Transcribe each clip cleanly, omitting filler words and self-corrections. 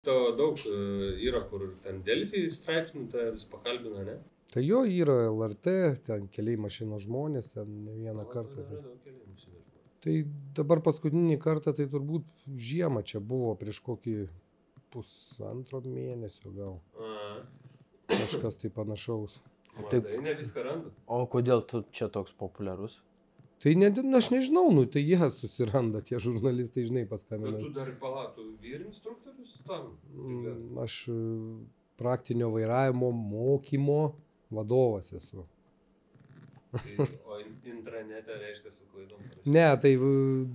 To daug yra, kur ten Delfi straipsnių, tai vis pakalbina, ne? Tai jo yra LRT, ten keliai mašinos žmonės, ten ne vieną kartą. Tai dabar paskutinį kartą, tai turbūt žiemą čia buvo prieš kokį 1,5 mėnesio gal. Kažkas tai panašaus. Tai ne viską randa. O kodėl tu čia toks populiarus? Tai aš nežinau, nu tai jie susiranda, tie žurnalistai, žinai, paskambina. Bet tu dar palatų vyr instruktorius tam? Aš praktinio vairavimo mokymo vadovas esu. O intranete reiškia su klaidom? Ne, tai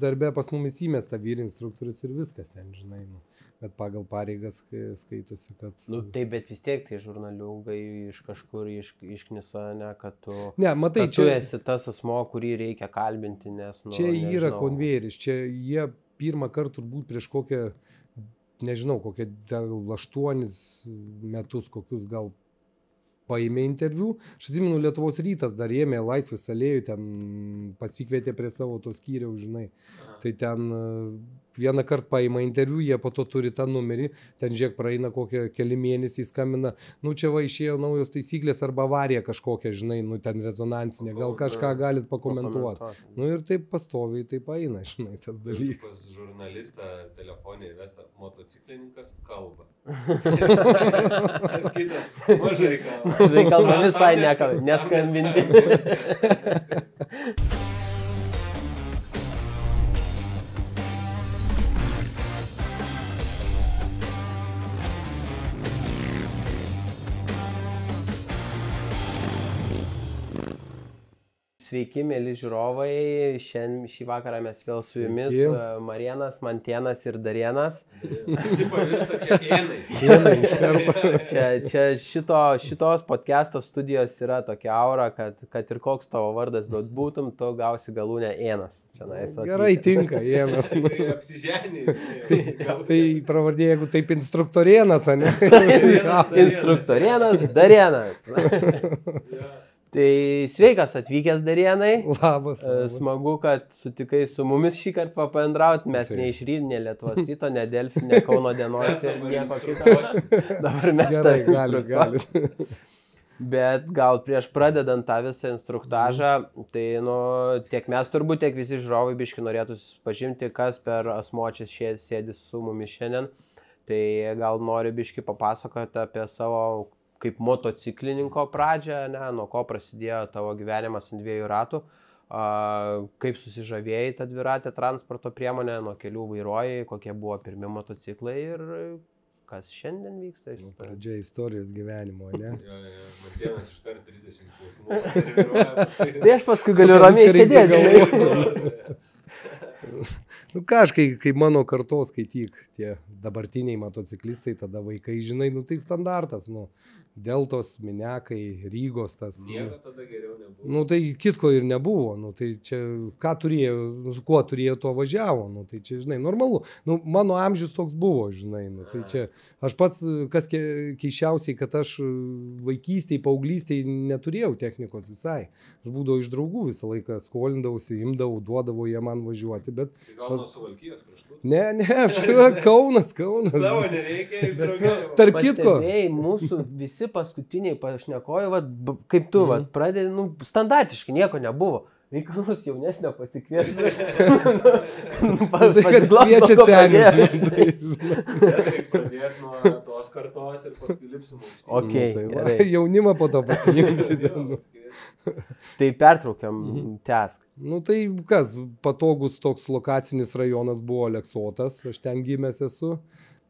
darbe pas mumis įmesta vyr instruktorius ir viskas ten, žinai. Nu. Bet pagal pareigas skaitosi, kad... Nu taip, bet vis tiek tai žurnaliukai iš kažkur išknisa, ne, kad tu... Ne, matai, tu esi tas asmo, kurį reikia kalbinti, nes... Nu, čia yra konvejeris, čia jie pirmą kartą turbūt prieš kokią, nežinau, kokią 8 metus, kokius gal paėmė interviu. Aš atsimenu, Lietuvos rytas dar ėmė Laisvės alėjų, ten pasikvietė prie savo to skyriaus, žinai. Tai ten vieną kartą paima interviu, jie po to turi tą numerį, ten žiūrėk praeina kokie keli mėnesiai, skambina, nu čia va išėjo naujos taisyklės arba avarija kažkokia, žinai, nu ten rezonansinė, gal kažką galit pakomentuoti. Nu ir taip pastoviai taip eina, žinai, tas dalykas. Pas žurnalistą telefonė įvesta motociklininkas kalba. Mažai kalba. Mažai kalba, visai neskambinti. Sveiki, mėly žiūrovai, šį vakarą mes vėl su jumis, Marėnas, Mantėnas ir Darėnas. Visi pavirsta čia ėnais. Ėnai iš karto. Čia šitos podcast'o studijos yra tokia aura, kad ir koks tavo vardas būtum, tu gausi galūnę ėnas. Gerai tinka, ėnas. Tai apsiženiai. Tai pravardė, jeigu taip instruktorėnas, ane? Instruktorėnas, Darėnas. Tai sveikas atvykęs, Darėnai. Labas. Smagu, kad sutikai su mumis šį kartą pabendrauti. Mes ne iš ryto, ne Lietuvos ryto, ne Delfi, ne Kauno dienos ir nieko kito. Dabar mes gerai, gali. Bet gal prieš pradedant tą visą instruktažą, tai tiek mes turbūt, tiek visi žiūrovai biški norėtų pažinti, kas per asmuo čia sėdi su mumis šiandien. Tai gal nori biški papasakoti apie savo kaip motociklininko pradžią, ne, nuo ko prasidėjo tavo gyvenimas ant 2 ratų, kaip susižavėjai tą dviratę transporto priemonę, nuo kelių vairuojai, kokie buvo pirmi motociklai ir kas šiandien vyksta. Pradžia istorijos gyvenimo, ne? Mantėnas iškart 30 klausimų. Tai aš paskui galiu ramiai sėdėti. Nu kažkai, kaip mano kartos skaityk, tie dabartiniai motociklistai, tada vaikai, žinai, nu tai standartas, nu, Deltos, Minekai, Rygos tas. Nieko tada geriau nebuvo. Nu tai kitko ir nebuvo, nu tai čia ką turėjo, su kuo turėjo, tuo važiavo, nu tai čia, žinai, normalu. Nu mano amžius toks buvo, žinai, nu tai čia aš pats, kas keiščiausiai, kad aš vaikystėj, paauglystėj neturėjau technikos visai. Aš būdavau iš draugų visą laiką, skolindavausi, imdavau, duodavau jie man važiuoti, bet... Tai gal nuo Suvalkijos kraštų? Ne, Kaunas. Savo nereikia ir draugų. Tarp kitko. Pastebėjai, mūsų visi paskutiniai pašnekojo, kaip tu, pradedi, standartiškai nieko nebuvo. Reikia nors jaunesnio pasikviesti. Tai kad kviečia senis. Reikia pradėti nuo tos kartos ir paskui lipsim aukštyn. Jaunimą po to pasiimsi. Tai pertraukiam, tęsk. Nu tai kas, patogus toks lokacinis rajonas buvo Aleksotas, aš ten gimęs esu.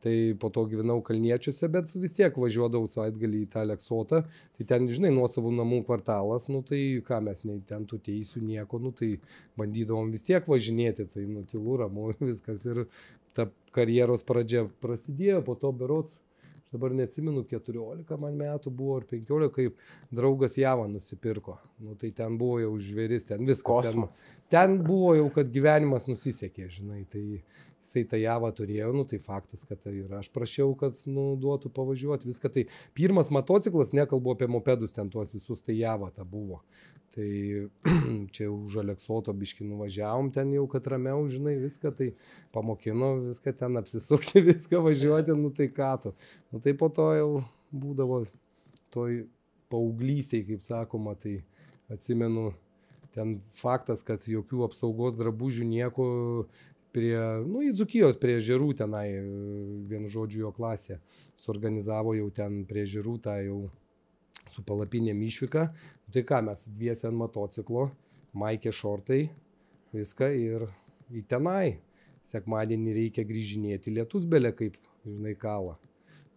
Tai po to gyvenau Kalniečiuose, bet vis tiek važiuodavau savaitgalį į tą Aleksotą. Tai ten, žinai, nuosavų namų kvartalas, nu tai ką mes nei ten tų teisių nieko, nu tai bandydavom vis tiek važinėti, tai tylu, ramu, viskas. Ir ta karjeros pradžia prasidėjo, po to berods, dabar neatsimenu, 14 man metų buvo ar 15, kaip draugas Javą nusipirko. Nu tai ten buvo jau žvėris, ten viskas. Kosmos. Ten buvo jau, kad gyvenimas nusisekė, žinai, tai... jisai tą javą turėjo, nu tai faktas, kad tai ir aš prašiau, kad nu, duotų pavažiuoti viską. Tai pirmas motociklas, nekalbu apie mopedus, ten tuos visus, tai java ta buvo. Tai čia už Aleksoto biškį nuvažiavom, ten jau, kad ramiau, žinai, viską, tai pamokino viską ten apsisukti, viską važiuoti, nu tai ką tu. Nu tai po to jau būdavo toj paauglystėj, kaip sakoma, tai atsimenu, ten faktas, kad jokių apsaugos drabužių nieko prie, nu į Dzūkijos prie ežerų tenai, vienu žodžiu jo klasė, suorganizavo jau ten prie ežerų tą jau su palapinėm išvyką. Tai ką, mes dviesi ant motociklo, maikė šortai, viską ir į tenai. Sekmadienį reikia grįžinėti, lietus belė kaip, žinai, kala.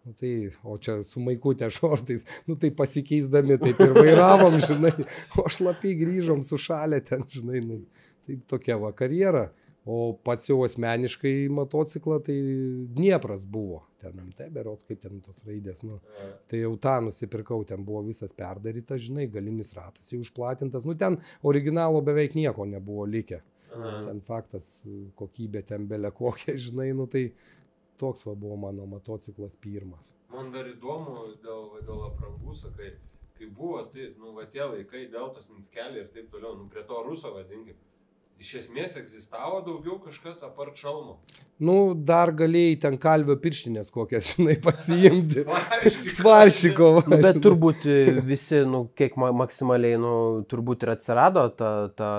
Nu, tai, o čia su maikutė šortais, nu tai pasikeisdami taip ir vairavom, žinai, o šlapiai grįžom sušalę ten, žinai, nu, tai tokia va karjera. O pats jau asmeniškai motociklą, tai Dniepras buvo, ten MT berods, kaip ten tos raidės, nu, tai jau tą nusipirkau, ten buvo visas perdarytas, žinai, galinis ratas jau išplatintas, nu ten originalo beveik nieko nebuvo likę, ten faktas, kokybė ten belė kokia, žinai, nu tai toks va buvo mano motociklas pirmas. Man dar įdomu dėl aprangų, sakai, kai buvo, tai, nu, va tie laikai, deltos minskeliai ir taip toliau, nu, prie to ruso vadinkim. Iš esmės egzistavo daugiau kažkas apart šalmo. Nu, dar galėjai ten kalvio pirštinės kokias, žinai, pasiimti. Svaršikovo. Nu, bet turbūt visi, nu, kiek maksimaliai, nu, turbūt ir atsirado ta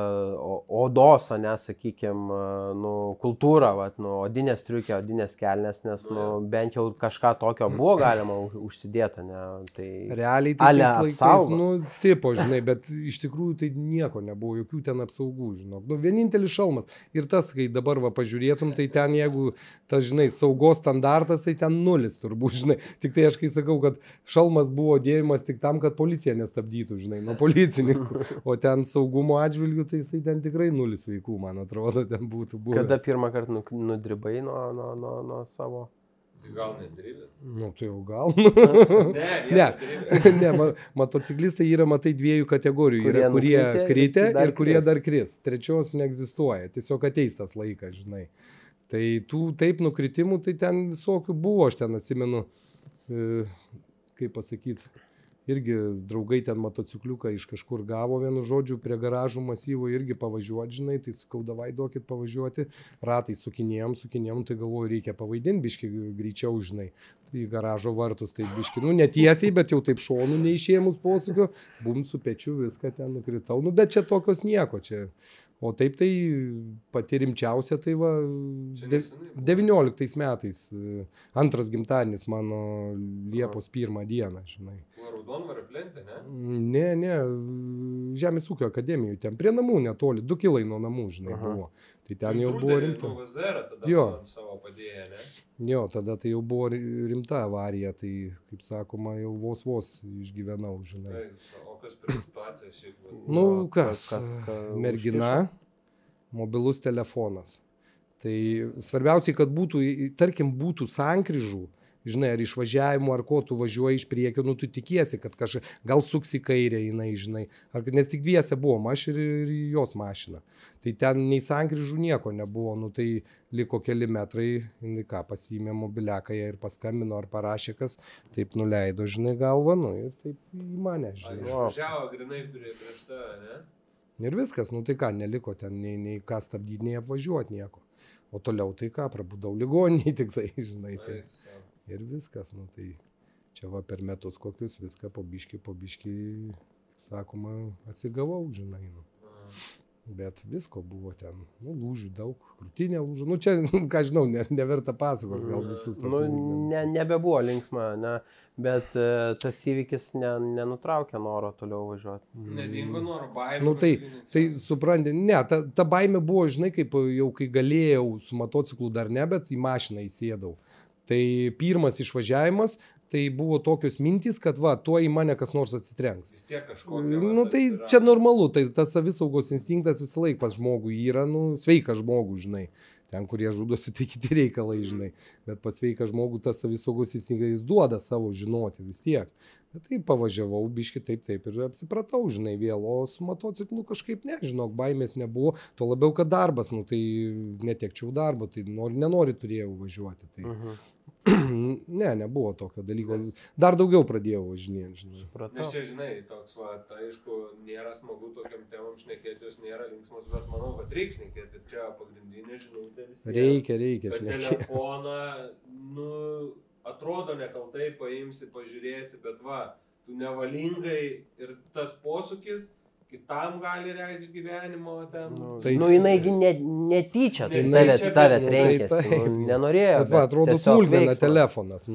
odos, ne, sakykime, nu, kultūra, vat, nu, odinės striukė, odinės kelnes, nes, nu, bent jau kažką tokio buvo galima užsidėti, ne, tai... Realiai tai tais laikais, nu, tipo, žinai, bet iš tikrųjų tai nieko nebuvo, jokių ten apsaugų, žinok. Nu, vienintelis šalmas. Ir tas, kai dabar va pažiūrėtum, tai ten jeigu tas, žinai, saugos standartas, tai ten 0 turbūt, žinai. Tik tai aš kai sakau, kad šalmas buvo dėjimas tik tam, kad policija nestabdytų, žinai, nuo policininkų. O ten saugumo atžvilgių, tai jisai ten tikrai 0 vaikų, man atrodo, ten būtų buvęs. Kada pirmą kartą nudribai nuo savo? Tai gal nedribė? Nu, tai jau gal. Ne, motociklistai yra, matai, 2 kategorijų. Yra, kurie kritė ir kurie dar kris. Trečios neegzistuoja. Tiesiog ateis tas laikas, žinai. Tai tų taip nukritimų, tai ten visokių buvo. Aš ten atsimenu, kaip pasakyti, irgi draugai ten motocikliuką iš kažkur gavo, vienu žodžiu, prie garažų masyvų irgi pavažiuoti, žinai, tai sakau, davai duokit pavažiuoti, ratai sukinėjom, tai galvoju, reikia pavaidinti biškį greičiau, žinai, į garažo vartus, tai biškį, nu, netiesiai, bet jau taip šonų neišėmus posūkio, bum su pečiu viską ten nukritau, nu, bet čia tokios nieko, čia, o taip tai pati rimčiausia, tai va, 19 metais, antras gimtadienis mano Liepos 1 dieną, žinai. Raudonvario plente, ne? Ne, Žemės ūkio akademijų, ten prie namų netoli, 2 kilai nuo namų, žinai, buvo. Tai ten jau buvo rimta. Jo. Savo padėję, ne? Jo, tada tai jau buvo rimta avarija, tai, kaip sakoma, jau vos išgyvenau, žinai. O kas per situaciją šiaip? Nu, kas? Mergina, mobilus telefonas. Tai svarbiausiai, kad būtų, tarkim, būtų sankryžų, žinai, ar išvažiavimo, ar ko tu važiuoji iš priekio, nu tu tikiesi, kad gal suks į kairę jinai, žinai, nes tik dviese buvom, aš ir jos mašina. Tai ten nei sankryžų nieko nebuvo, nu tai liko keli metrai, jinai ką, pasiėmė mobiliaką ir paskambino ar parašė kas, taip nuleido, žinai, galvą, nu ir taip į mane, žinai. Važiavo grinai prieš tą, ne? Ir viskas, nu tai ką, neliko ten nei ką stabdyti, nei apvažiuoti nieko. O toliau tai ką, prabudau ligoninėj tik tai, žinai, tai. Ir viskas, nu tai čia va per metus kokius viską po biškį, sakoma, atsigavau, žinai, nu. Bet visko buvo ten, nu, lūžių daug, krūtinė lūžo, nu čia, ką žinau, neverta pasakot, gal visus tas. Nu, nebebuvo linksma, ne, bet tas įvykis nenutraukė noro toliau važiuoti. Nedingo noro, baimė. Nu tai supranti, ne, ta baimė buvo, žinai, kaip jau kai galėjau su motociklu dar ne, bet į mašiną įsėdau. Tai pirmas išvažiavimas, tai buvo tokios mintys, kad va, tuo į mane kas nors atsitrenks. Vis tiek kažkokia. Nu tai čia normalu, tai tas savisaugos instinktas visą laiką pas žmogų yra, nu sveikas žmogus, žinai. Ten, kurie žudosi, tai kiti reikalai, žinai. Bet pas sveiką žmogų tas savisaugos įstaiga, jis duoda savo žinoti vis tiek. Bet tai pavažiavau, biški taip ir apsipratau, žinai, vėl. O su motociklu kažkaip nežinok, baimės nebuvo. Tuo labiau, kad darbas, nu tai netekčiau darbo, tai nenori turėjau važiuoti. Tai... nebuvo tokio dalyko. Dar daugiau pradėjau važinėti, žinai. Nes čia, žinai, toks, tai aišku, nėra smagu tokiam temam šnekėti, jos nėra linksmos, bet manau, kad reikia šnekėti. Čia pagrindinė žinutė vis tiek. Reikia šnekėti. Telefoną, nu, atrodo nekaltai paimsi, pažiūrėsi, bet tu nevalingai ir tas posūkis kitam gali reikšti gyvenimo ten. Jinaigi netyčia, tave trenkėsi, nenorėjo. Bet atrodo smulkmena telefonas.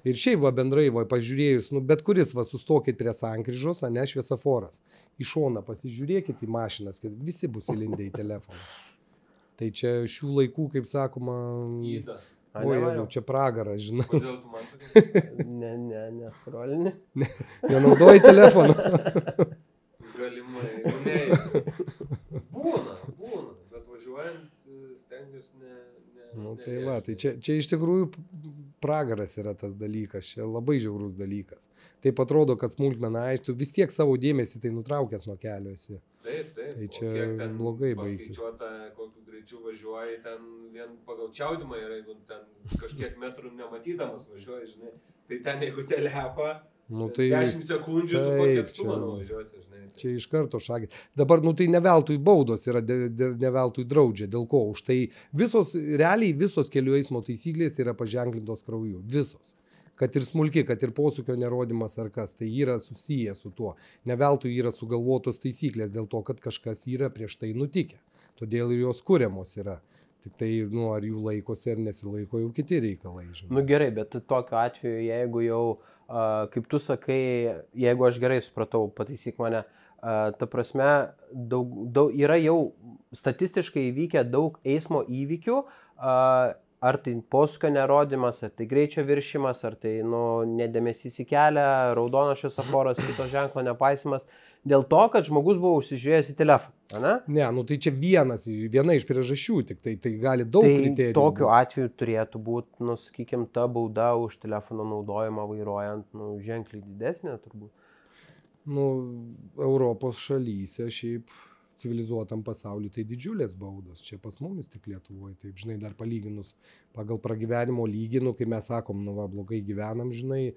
Ir šiaip bendrai, pažiūrėjus, bet kuris sustokit prie sankryžos, ne šviesoforas. Į šoną pasižiūrėkit į mašinas, kad visi bus įlindę į telefonus. Tai čia šių laikų, kaip sakoma... Įda. O Jėzau, čia pragaras, žinai. Kodėl tu man sakai? Neskrolini. Nenaudoji telefoną. Galimai, būna, bet važiuojant stengiuosi Tai čia iš tikrųjų pragaras yra tas dalykas, čia labai žiaurus dalykas. Taip atrodo, kad smulkmena, tu vis tiek savo dėmesį tai nutraukęs nuo kelio esi. Taip. Tai čia blogai baigti. Paskaičiuota, kokiu greičiu važiuoji, ten vien pagal čiaudimą yra, jeigu ten kažkiek metrų nematydamas važiuoji, žinai, tai ten jeigu telepa, 10 sekundžių tu kokį atstumą nuvažiuosi, žinai. Čia iš karto šagė. Dabar, tai neveltui baudos yra, neveltui draudžia. Dėl ko? Už tai realiai visos kelių eismo taisyklės yra paženklintos krauju. Visos. Kad ir smulki, kad ir posūkio nerodymas ar kas, tai yra susiję su tuo. Neveltui yra sugalvotos taisyklės dėl to, kad kažkas yra prieš tai nutikę. Todėl ir jos kuriamos yra. Tik tai, ar jų laikosi ar nesilaiko, jau kiti reikalai. Gerai, bet tokiu atveju, jeigu jau, kaip tu sakai, jeigu aš gerai supratau, pataisyk mane, ta prasme, yra jau statistiškai įvykę daug eismo įvykių, ar tai posūkio nerodymas, ar tai greičio viršimas, ar tai nedėmesys į kelią, raudonas šviesoforas, kito ženklo nepaisimas, dėl to, kad žmogus buvo užsižiūrėjęs į telefoną, ne? Ne, tai čia viena iš priežasčių, tik tai gali daug kriterijų. Tokiu atveju turėtų būti, sakykime, ta bauda už telefono naudojimą vairuojant, ženkliai didesnė turbūt. Europos šalyse šiaip civilizuotam pasauliu tai didžiulės baudos. Čia pas mumis tik Lietuvoje, taip, žinai, dar palyginus pagal pragyvenimo lygį, kai mes sakom, blogai gyvenam, žinai,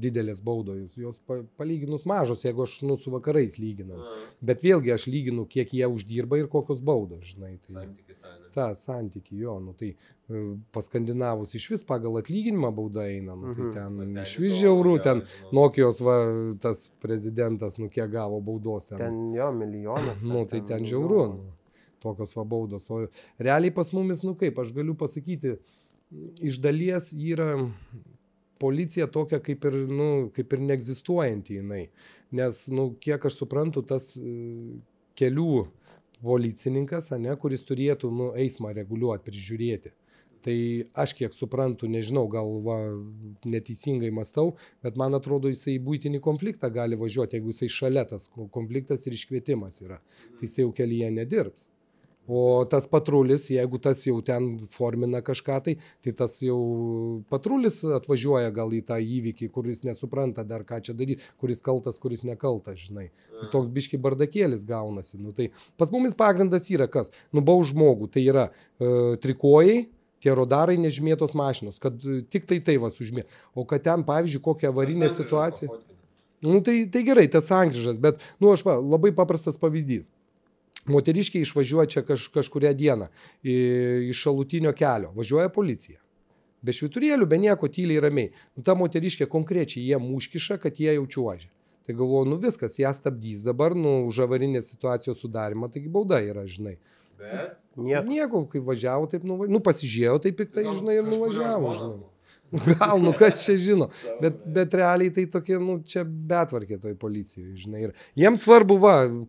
didelės baudos, jos palyginus mažos, jeigu aš su vakarais lyginam. Bet vėlgi aš lyginu, kiek jie uždirba ir kokios baudos, žinai. Tai santyki, jo, tai pas skandinavus iš vis pagal atlyginimą bauda eina, tai ten iš vis žiaurų, ten Nokijos tas prezidentas, kiek gavo baudos ten. Ten jo milijonas. Tai ten žiaurų, tokios baudos. O realiai pas mumis, kaip aš galiu pasakyti, iš dalies yra policija tokia kaip ir neegzistuojanti jinai. Nes, kiek aš suprantu, tas kelių policininkas, kuris turėtų eismą reguliuoti, prižiūrėti. Tai aš kiek suprantu, nežinau, gal neteisingai mąstau, bet man atrodo, jisai į buitinį konfliktą gali važiuoti, jeigu jisai šalia tas konfliktas ir iškvietimas yra. Tai jisai jau kelyje nedirbs. O tas patrulis, jeigu tas jau ten formina kažką, tai tas jau patrulis atvažiuoja gal į tą įvykį, kuris nesupranta dar ką čia daryti, kuris kaltas, kuris nekaltas, žinai. Ir toks biški bardakėlis gaunasi. Tai pas mumis pagrindas yra kas? Bauž žmogų, tai yra trikojai, tie radarai nežymėtos mašinos, kad tik tai užmė. O kad ten, pavyzdžiui, kokia avarinė situacija. Tai gerai, tas sankryžas, bet, aš labai paprastas pavyzdys. Moteriškiai išvažiuoja čia kažkurią dieną iš šalutinio kelio. Važiuoja policija. Be švyturėlių, be nieko, tyliai ramiai. Ta moteriškė konkrečiai jiem užkiša, kad jie jau čiuožia. Tai galvoju, viskas, ją stabdys dabar, už avarinės situacijos sudarimą, taigi bauda yra, žinai. Bet? Nieko, kai važiavo, taip pasižiūrėjau, taip piktai, žinai, ir nuvažiavo, žinai. Gal, kas čia žino, bet realiai tai tokie, čia betvarkė toj policijoje, žinai. Ir jiems svarbu,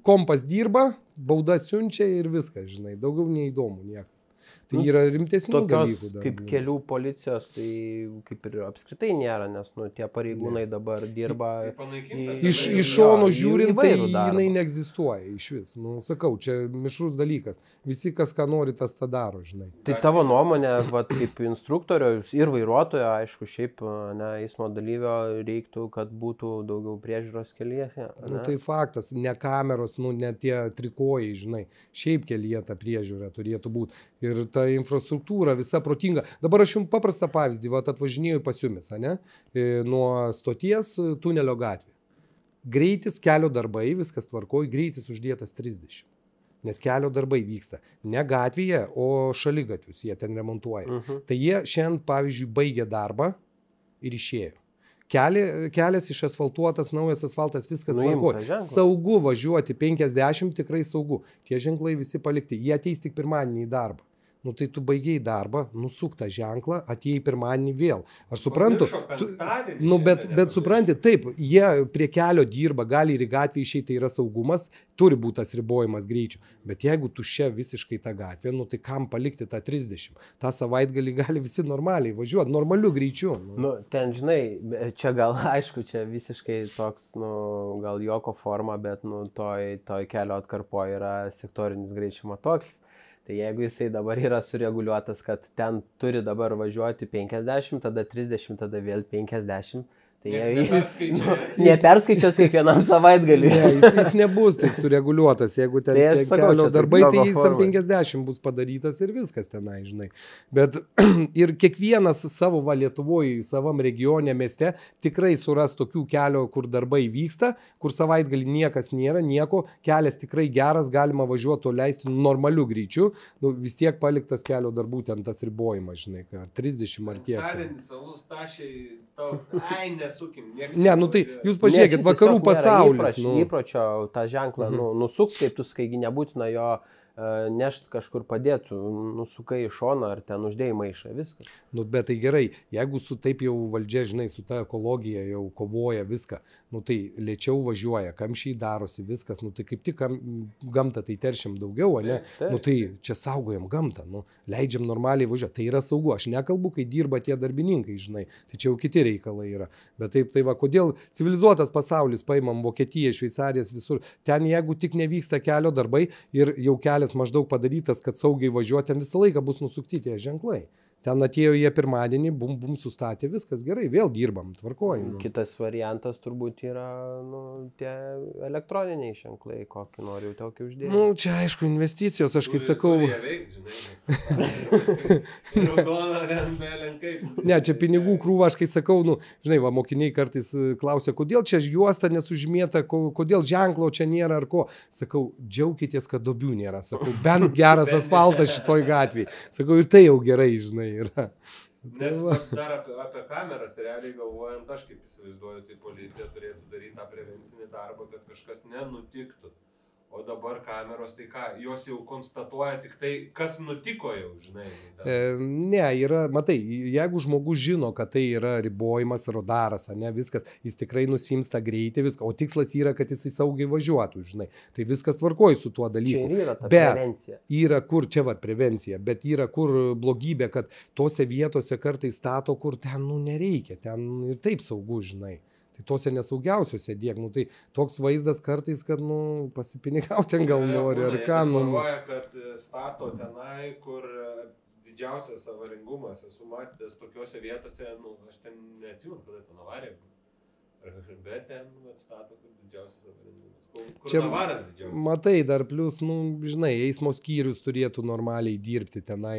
kompas dirba, bauda siunčia ir viskas, žinai, daugiau neįdomu niekas. Tai yra rimtesnių dalykų. Kaip kelių policijos, tai kaip ir apskritai nėra, nes tie pareigūnai dabar dirba. Iš šono žiūrint, tai jinai neegzistuoja iš vis. Sakau, čia mišrus dalykas. Visi, kas ką nori, tas tą daro, žinai. Tai tavo nuomonė, kaip instruktoriaus ir vairuotojo, aišku, šiaip eismo dalyvio reiktų, kad būtų daugiau priežiūros kelyje. Tai faktas, ne kameros, ne tie trikojai, žinai. Šiaip kelyje ta priežiūra turėtų būti. Ir ta infrastruktūra visa protinga. Dabar aš jums paprastą pavyzdį, atvažinėjau pas jumis, nuo stoties tunelio gatvė. Greitis, kelio darbai, viskas tvarkoj, greitis uždėtas 30. Nes kelio darbai vyksta ne gatvėje, o šaligatvius jie ten remontuoja. Tai jie šiandien, pavyzdžiui, baigė darbą ir išėjo. Kelias išasfaltuotas, naujas asfaltas, viskas tvarkoja. Saugu važiuoti 50, tikrai saugu. Tie ženklai visi palikti. Jie ateis tik pirmadienį į darbą. Tai tu baigiai darbą, nusuk tą ženklą, atėjai pirmadienį vėl. Aš suprantu, bet supranti, taip, jie prie kelio dirba, gali ir į gatvę išeiti, tai yra saugumas, turi būti tas ribojimas greičio. Bet jeigu tuščia visiškai ta gatvė, tai kam palikti tą 30? Ta savaitgalį gali visi normaliai važiuoti, normaliu greičiu. Ten, žinai, čia gal, aišku, čia visiškai toks, gal juoko forma, bet toj kelio atkarpoje yra sektorinis greičio matuoklis. Tai jeigu jisai dabar yra sureguliuotas, kad ten turi dabar važiuoti 50, tada 30, tada vėl 50, tai neperskaičios kiekvienam savaitgaliui. Jis nebus taip sureguliuotas, jeigu ten kelio darbai, tai jis ant 50 bus padarytas ir viskas tenai, žinai. Bet ir kiekvienas savo Lietuvoje, savam regione, mieste tikrai suras tokių kelio, kur darbai vyksta, kur savaitgalį niekas nėra, nieko, kelias tikrai geras, galima važiuoti, o leisti normaliu greičiu, vis tiek paliktas kelio darbų ten tas ribojimas, žinai, ar 30 ar kiek. Ne, tai jūs pažiūrėkit, vakarų pasaulis. Įpročio tą ženklą nusuk, kaip tu skaigi, nebūtina jo nešt kažkur padėtų, nusukai į šoną ar ten uždėjai maišą, viskas. Bet tai gerai, jeigu su taip jau valdžia, žinai, su ta ekologija jau kovoja viską, tai lėčiau važiuoja, kamščiai darosi viskas, tai kaip tik gamtą tai teršiam daugiau, ne? Tai čia saugojam gamtą, leidžiam normaliai važiuoti, tai yra saugu, aš nekalbu, kai dirba tie darbininkai, žinai, tai čia jau kiti reikalai yra, bet taip, tai kodėl civilizuotas pasaulis, paimam Vokietiją, Šveicarijas, visur, ten jeigu tik nevyksta kelio darbai ir jau kelias maždaug padarytas, kad saugiai važiuoti, ten visą laiką bus nusukti tie ženklai. Ten atėjo jie pirmadienį, bum, sustatė, viskas gerai, vėl dirbam, tvarkojam. Kitas variantas turbūt yra tie elektroniniai ženklai, kokį noriu tokį uždėti. Čia aišku investicijos, aš kai sakau. Ne, čia pinigų krūva, aš kai sakau, žinai, mokiniai kartais klausia, kodėl čia juosta nesužymėta, kodėl ženklo čia nėra ar ko. Sakau, džiaukitės, kad duobių nėra, sakau, bent geras asfaltas šitoj gatvėje. Sakau, ir tai jau gerai, žinai. Yra. Nes dar apie kameras realiai galvojant, aš kaip įsivaizduoju, tai policija turėtų daryti tą prevencinį darbą, kad kažkas nenutiktų. O dabar kameros, tai ką, jos jau konstatuoja tik tai, kas nutiko jau, žinai. Ne, yra, matai, jeigu žmogus žino, kad tai yra ribojimas, radaras, viskas, jis tikrai nusims tą greitį, viską, o tikslas yra, kad jisai saugiai važiuotų, žinai. Tai viskas tvarkoja su tuo dalyku. Čia yra ta prevencija. Bet yra kur, čia prevencija, bet yra kur blogybė, kad tose vietose kartais stato, kur ten, nereikia, ten ir taip saugu, žinai. Tai tose nesaugiausiose dėk, tai toks vaizdas kartais, kad, pasipinigauti ten gal nori, ar ką, Galvoja, kad stato tenai, kur didžiausias avaringumas, esu matęs tokiose vietose, aš ten neatsimenu, kada ten avarija, bet ten stato, kur didžiausias avaringumas. Kur čia, Navaras didžiausias. Matai, dar plus, žinai, eismo skyrius turėtų normaliai dirbti tenai,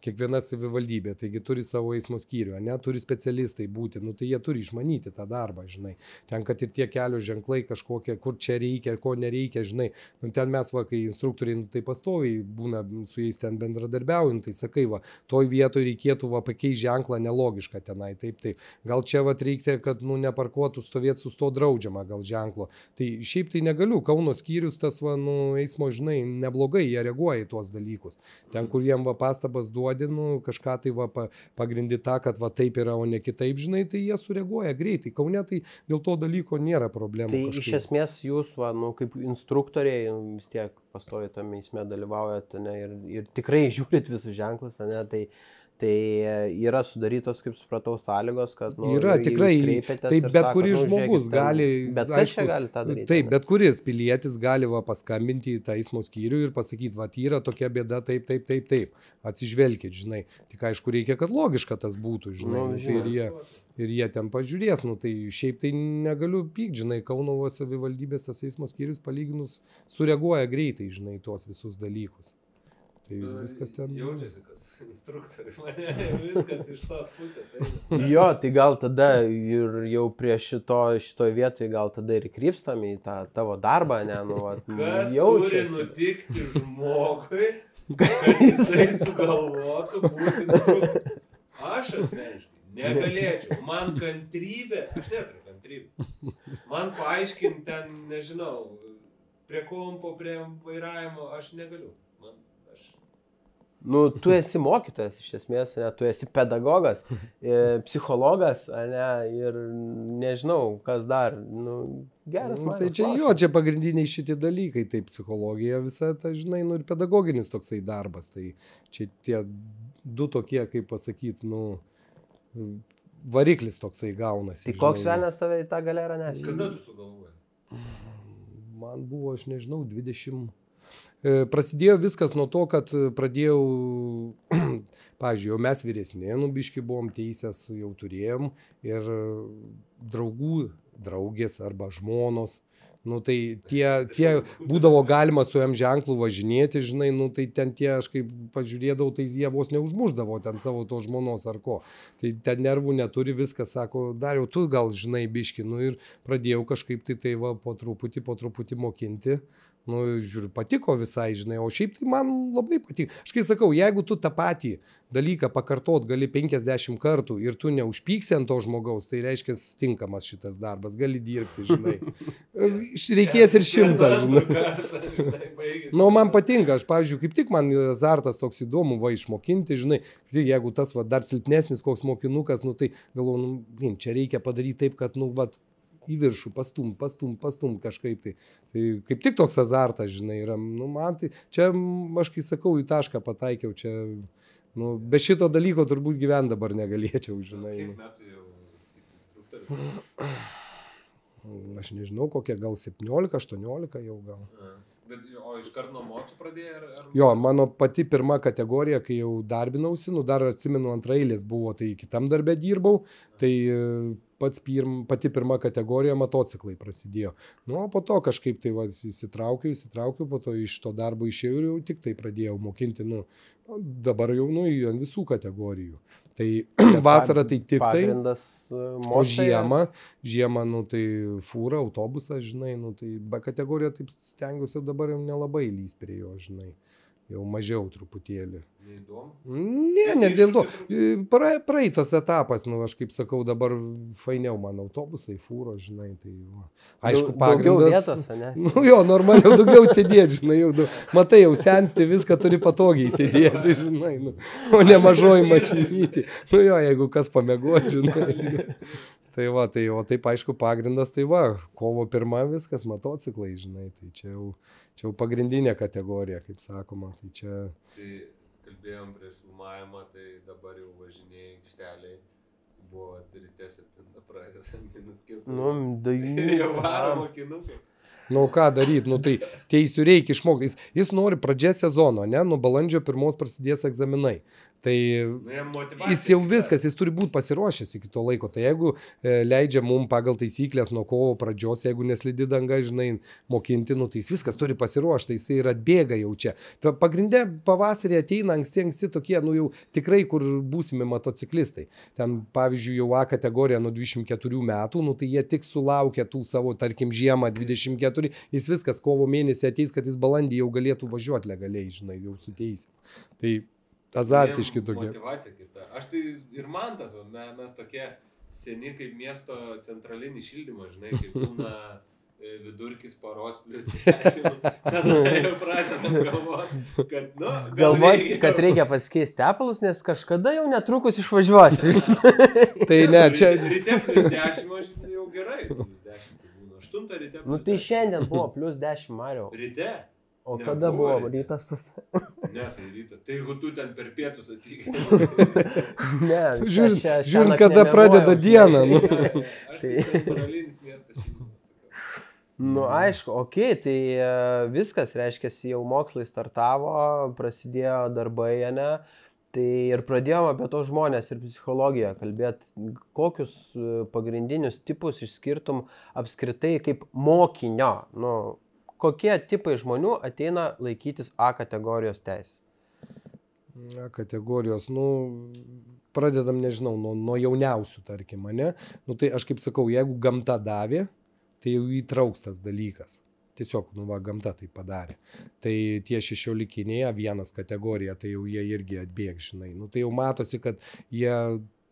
kiekviena savivaldybė, taigi turi savo eismo skyrių, turi specialistai būti, tai jie turi išmanyti tą darbą, žinai. Ten, kad ir tie kelio ženklai kažkokie, kur čia reikia, ko nereikia, žinai. Ten mes, kai instruktoriai, tai pastoviai būna su jais ten bendradarbiaujant, tai sakai, toj vietoj reikėtų pakeisti ženklą nelogišką tenai, taip. Gal čia reikia, kad, neparkuotų stovėti susto draudžiama gal ženklo. Tai šiaip tai negaliu, Kauno skyrius tas va, nu, eismo, žinai, neblogai, jie reaguoja į tuos dalykus. Ten, kur jiem va pastabas duodi, nu, kažką tai va pagrindi tą, kad va taip yra, o ne kitaip, žinai, tai jie sureaguoja greitai. Kaune tai dėl to dalyko nėra problemų. Tai kažkaip. iš esmės jūs, va, nu, kaip instruktoriai, vis tiek pastovi tame eisme dalyvaujate, ne, ir tikrai žiūrit visus ženklus, ne, tai yra sudarytos, kaip supratau, sąlygos, kad... Nu, yra tikrai, taip, bet kuris žmogus gali... Bet kas čia gali tą daryti? Taip, bet kuris pilietis gali va, paskambinti į tą eismo skyrių ir pasakyti, va, yra tokia bėda, taip. Atsižvelkit, žinai. Tik aišku, reikia, kad logiška tas būtų, žinai. Nu, tai ir jie ten pažiūrės, nu tai šiaip tai negaliu pykti, žinai, Kauno savivaldybės tas eismo skyrius palyginus sureaguoja greitai, žinai, tuos visus dalykus. Tai viskas ten... Jaučiasi, kad instruktoriai mane viskas iš tos pusės eina. Jo, tai gal tada ir jau prie šitoj vietoj gal tada ir krypstame į tą tavo darbą, ne? Nu, kas turi nutikti žmogui, kad jisai sugalvotų būti instruktoriu? Aš asmeniškai negalėčiau. Man kantrybė, aš neturiu kantrybę. Man paaiškinti ten, nežinau, prie kompo, prie vairavimo, aš negaliu. Nu, tu esi mokytojas iš esmės, ne, tu esi pedagogas, psichologas, ne, ir nežinau, kas dar, nu, geras man. Tai čia jo, čia pagrindiniai šitie dalykai, tai psichologija visa, tai žinai, nu, ir pedagoginis toksai darbas, tai čia tie du tokie, kaip pasakyti, nu, variklis toksai gaunasi. Tai koks velnias tave į tą galerą nešė? Kada tu sugalvojai? Man buvo, aš nežinau, 20... Prasidėjo viskas nuo to, kad pradėjau, pavyzdžiui, jau mes vyresnė, nu biški buvom teisės, jau turėjom ir draugės arba žmonos, nu tai tie būdavo galima su jam ženklų važinėti, žinai, nu tai ten tie, aš kaip pažiūrėdavau, tai jie vos neužmuždavo ten savo to žmonos ar ko. Tai ten nervų neturi, viskas, sako, Dariau, tu gal žinai biški, nu ir pradėjau kažkaip tai va po truputį mokinti. Nu, žiūriu, patiko visai, žinai, o šiaip tai man labai patiko. Aš kai sakau, jeigu tu tą patį dalyką pakartot gali 50 kartų ir tu neužpyksi ant to žmogaus, tai reiškia tinkamas šitas darbas, gali dirbti, žinai. Reikės ir 100, žinai. Nu, man patinka, aš, pavyzdžiui, kaip tik man azartas toks įdomu, va, išmokinti, žinai, jeigu tas va, dar silpnesnis koks mokinukas, nu, tai galvoju, nu, čia reikia padaryti taip, kad, nu, va, į viršų, pastum kažkaip tai. Tai kaip tik toks azartas, žinai, yra, nu, man tai, čia, aš kai sakau, į tašką pataikiau, čia, nu, be šito dalyko turbūt gyventi dabar negalėčiau, žinai. Kiek metų jau instruktorius? Aš nežinau, kokie gal 17-18 jau gal. Bet, o iškart nuo mocų pradėjai? Jo, mano pati pirma kategorija, kai jau darbinausi, nu, dar atsimenu antraeilės buvo, tai kitam darbe dirbau, tai pati pirma kategorija motociklai prasidėjo. Nu, o po to kažkaip tai va, įsitraukiau, po to iš to darbo išėjau ir jau tik tai pradėjau mokinti, nu, dabar jau, nu, ant visų kategorijų. Tai vasarą tai tik tai, o žiemą, nu, tai fūra, autobusas, žinai, nu, tai be kategorija taip stengiuosi dabar jau nelabai lįst prie jo, žinai. Jau mažiau truputėlį. Neįdomu? Ne dėl to. Praeitas etapas, nu, aš kaip sakau, dabar fainiau man autobusai, fūro, žinai, tai va. Aišku, pagrindas. Vietos, ne? Nu jo, normaliau daugiau sėdėti, žinai, jau, matai, jau sensti, viską turi patogiai sėdėti, žinai, nu, o ne mažoji mašinytė. Nu jo, jeigu kas pamiegoja, žinai. Tai va, tai, o taip aišku pagrindas, tai va, kovo 1 viskas, motociklai, žinai, tai čia jau pagrindinė kategorija, kaip sakoma, tai čia... Tai kalbėjom prieš filmavimą, tai dabar jau važinėjai aikšteliai, buvo ryte 7 pradeda minus 4. Nu, ir jau varo mokinukai. Nu, ką daryti, nu tai teisių reikia išmokti. Jis nori pradžią sezono, ne, nuo balandžio 1 prasidės egzaminai. Tai jis jau viskas, jis turi būti pasiruošęs iki to laiko. Tai jeigu leidžia mums pagal taisyklės nuo kovo pradžios, jeigu neslidi danga, žinai, mokinti, nu tai jis viskas turi pasiruošti, jis yra atbėga jau čia. Tai pagrindė pavasarį ateina anksti tokie, nu jau tikrai, kur būsime motociklistai. Ten, pavyzdžiui, jau A kategorija nuo 24 metų, nu tai jie tik sulaukia tų savo, tarkim, žiemą 24, jis viskas kovo mėnesį ateis, kad jis balandį jau galėtų važiuoti legaliai, žinai, jau su teisė. Tai azartiški tokie. Motivacija kita. Aš tai ir man tas, mes tokie seni kaip miesto centralinį šildymą, žinai, kaip būna vidurkis paros plus 10, tada jau pradedam galvoti, kad, nu, galvoti, kad reikia pasikeisti tepalus, nes kažkada jau netrukus išvažiuosi. Tai ne, čia... Ryte plus 10, aš jau gerai, plus 10 būna, 8 ryte plus 10. Nu tai šiandien buvo plus 10, Mariau. Ryte? O kada buvo rytas pas... Ne, tai rytas. Tai jeigu tu ten per pietus atsigai. Ne, žiūrint, kada pradeda dieną. Nu. Aš tai centralinis miestas šildymas. Nu, aišku, okei, tai viskas, reiškia, jau mokslai startavo, prasidėjo darbai, ne? Tai ir pradėjome apie tos žmonės ir psichologiją kalbėti, kokius pagrindinius tipus išskirtum apskritai kaip mokinio. Nu, kokie tipai žmonių ateina laikytis A kategorijos teisės? A kategorijos, nu, pradedam, nežinau, nuo jauniausių, tarkim, ne? Nu, tai aš kaip sakau, jeigu gamta davė, tai jau įtrauks tas dalykas. Tiesiog, nu va, gamta tai padarė. Tai tie 16-iniai, vienas kategorija, tai jau jie irgi atbėg, žinai. Nu, tai jau matosi, kad jie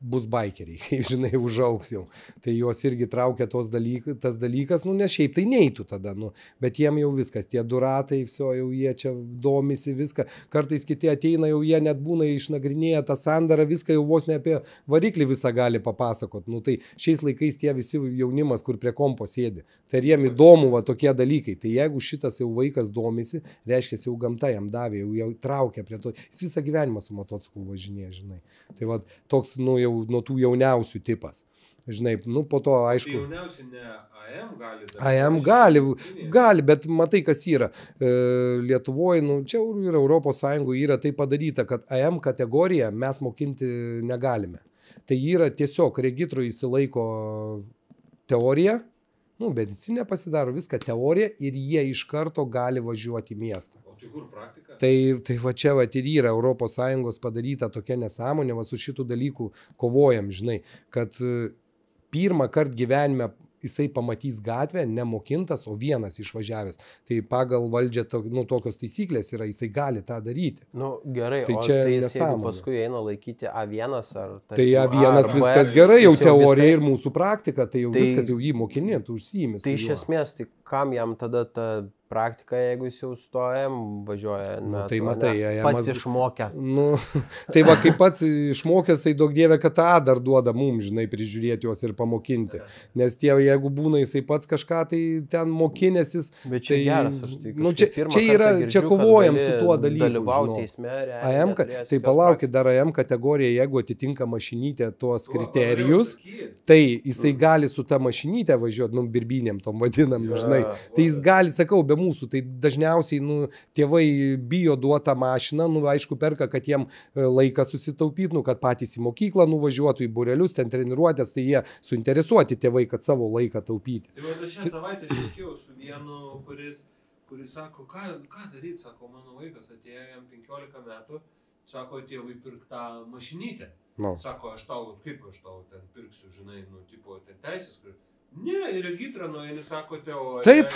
bus baikeriai, kaip žinai, užaugs jau. Tai juos irgi traukia tas dalykas, nu, nes šiaip tai neitų tada, nu, bet jiem jau viskas, tie duratai, viso, jau jie čia domisi viską. Kartais kiti ateina, jau jie net būna išnagrinėję tą sandarą, viską jau vos ne apie variklį visą gali papasakot. Nu, tai šiais laikais tie visi jaunimas, kur prie kompo sėdi, tai jiem įdomu va tokie dalykai. Tai jeigu šitas jau vaikas domisi, reiškia, jau gamta jam davė, jau traukia prie to. Jis visą gyvenimą su motociklu važinėja, žinai. Tai va toks, nu, jau nuo tų jauniausių tipas. Žinai, nu, po to, aišku... Tai jauniausiai ne AM gali... AM gali, bet matai, kas yra. Lietuvoje, nu, čia ir Europos Sąjungoje yra tai padaryta, kad AM kategoriją mes mokinti negalime. Tai yra tiesiog regitrui įsilaiko teorija, nu, medicinė pasidaro viską teorija ir jie iš karto gali važiuoti į miestą. O tai kur praktika? Tai va čia va ir yra Europos Sąjungos padaryta tokia nesąmonė, va su šitų dalykų kovojam, žinai, kad pirmą kartą gyvenime jisai pamatys gatvę, nemokintas, o vienas išvažiavęs. Tai pagal valdžią, nu, tokios taisyklės yra, jisai gali tą daryti. Nu, gerai, tai o čia tai nesąmonė. paskui eina laikyti A1 ar... Tai A1 viskas gerai, jau teorija ir mūsų praktika, tai jau viskas jau jį mokinė, tu užsiimi. Tai iš esmės, tai kam jam tada ta praktika, jeigu jis jau stojam, važiuoja, na, tai matai, pats išmokęs. Nu, tai va, kaip pats išmokęs, tai daug dievė, kad tą dar duoda mums, žinai, prižiūrėti juos ir pamokinti. Nes tie, jeigu būna jisai pats kažką, tai ten mokinėsis. Bet čia tai, geras, aš tai nu, čia yra, čia kovojam su tuo dalyku. Teisme, AM, tai palaukit, dar AM kategorija, jeigu atitinka mašinytė tuos kriterijus, tai jisai gali su ta mašinytė važiuoti, nu, birbinėm tom vadinam, žinai. Tai jis gali, sakau, be mūsų, tai dažniausiai, nu, tėvai bijo duotą mašiną, nu, aišku, perka, kad jiem laiką susitaupytų, nu, kad patys į mokyklą nuvažiuotų į būrelius, ten treniruotės, tai jie suinteresuoti tėvai, kad savo laiką taupyti. Tai va, šią savaitę šnekėjau su vienu, kuris sako, ką daryti, sako, mano vaikas atėjo, jam 15 metų, sako, tėvai pirk tą mašinytę. No. Sako, kaip aš tau ten pirksiu, žinai, nu, tipo, ten teisės, kur... Ne, į regitrą nueini, sako, teorija. Taip.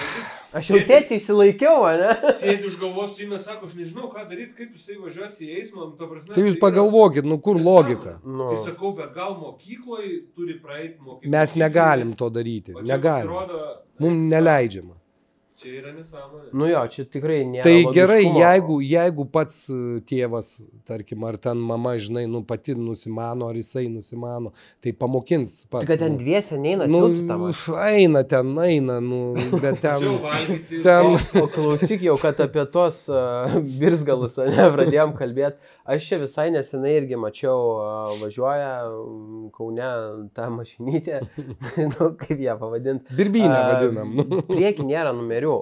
Aš jau tėtį įsilaikiau, ne? Sėdi už galvos, įmė, sako, aš nežinau, ką daryti, kaip jisai važiuos į eismą. Tai jūs pagalvokit, nu kur logika? Nu. Tai sakau, bet gal mokykloje turi praeiti mokyklą. Mes negalim to daryti, negalim. Mums neleidžiama. Čia yra nesąmonė. Nu jo, čia tikrai nėra. Tai gerai, jeigu pats tėvas, tarkim, ar ten mama, žinai, nu pati nusimano, ar jisai nusimano, tai pamokins pats. Tai kad ten dviese neina, nu, eina, nu, bet ten... O klausyk jau, kad apie tos virsgalus, ne, pradėjom kalbėti. Aš čia visai nesenai irgi mačiau, važiuoja Kaune tą mašinytę, nu, kaip ją pavadinti. Birbynę vadinam. Prieki nėra numerių.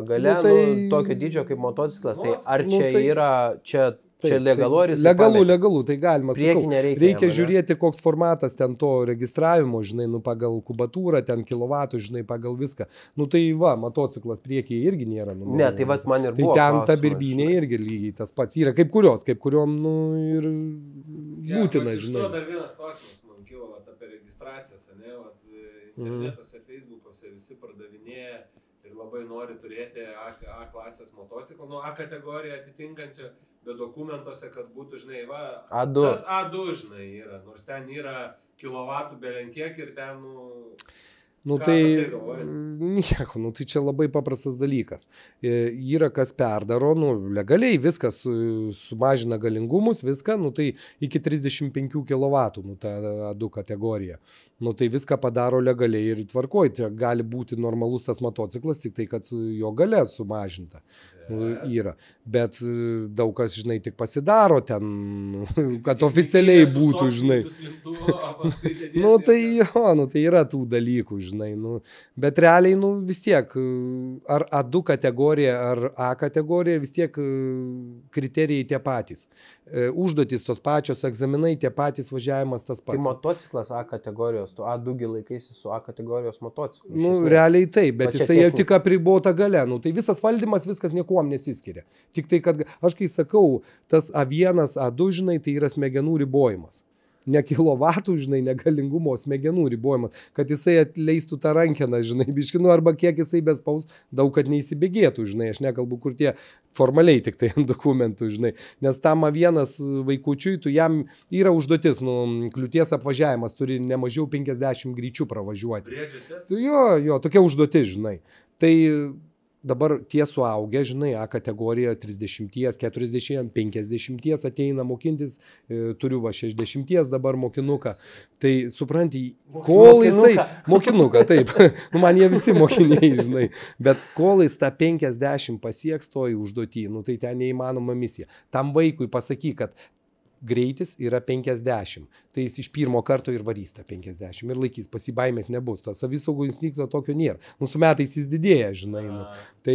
Gale, nu, tokio dydžio kaip motociklas. Tai ar čia yra, čia legalu ar jis? Legalu, tai galima. Sakau, reikia žiūrėti, koks formatas ten to registravimo, žinai, nu, pagal kubatūrą, ten kilovatų, žinai, pagal viską. Nu, tai va, motociklas priekyje irgi nėra numerio. Ne, tai va, man ir buvo. Tai ten ta birbynė irgi lygiai tas pats yra, kaip kuriom, nu, ir būtina, žinai. Iš to dar vienas klausimas man kilo apie registracijas, ne, internetuose, Facebook'ose visi pardavinėja ir labai nori turėti A klasės motociklą, nu, A kategoriją atitinkančią, bet dokumentuose, kad būtų, žinai, va, A2. Tas A2, žinai, yra, nors ten yra kilovatų belenkiek ir ten, Nu ką tai, apie tai galvoji? nieko, nu tai čia labai paprastas dalykas. Yra kas perdaro, nu legaliai viskas sumažina galingumus, viską, nu tai iki 35 kW, nu ta A2 kategorija. Nu tai viską padaro legaliai ir tvarkoj, tai gali būti normalus tas motociklas, tik tai, kad jo galia sumažinta yra. Bet daug kas, žinai, tik pasidaro ten, kad oficialiai būtų, žinai. Nu tai jo, nu tai yra tų dalykų, žinai, nu, bet realiai, nu vis tiek, ar A2 kategorija, ar A kategorija, vis tiek kriterijai tie patys. Užduotis tos pačios, egzaminai tie patys, važiavimas tas Tai pats. motociklas A kategorijos, tu A2 laikaisi su A kategorijos motociklu. Nu, realiai taip, bet Va čia jisai jau technika. tik apribota galia. Nu, tai visas valdymas, viskas niekuom nesiskiria. Tik tai, kad aš kai sakau, tas A1, A2, žinai, tai yra smegenų ribojimas. Ne kilovatų, žinai, negalingumo, smegenų ribojimas. Kad jisai atleistų tą rankeną, žinai, biškinu, arba kiek jisai bespaus, daug kad neįsibėgėtų, žinai. Aš nekalbu, kur tie formaliai tik tai ant dokumentų, žinai. Nes tam A1 vaikučiui, tu jam yra užduotis, nu, kliūties apvažiavimas, turi ne mažiau 50 greičių pravažiuoti. Jo, tokia užduotis, žinai. Tai dabar tie suaugę, žinai, A kategorija 30, 40, 50 ateina mokintis, turiu va 60 dabar mokinuką. Tai supranti, kol jisai... Mokinuką, taip. Nu, man jie visi mokiniai, žinai. Bet kol jis tą 50 pasieks toj užduotį, nu, tai ten neįmanoma misija. Tam vaikui pasakyk, kad greitis yra 50. Tai jis iš pirmo karto ir varys tą 50. Ir laikys, pasibaimės nebus. To savisaugų instinkto tokio nėra. Nu, su metais jis didėja, žinai. Nu. Tai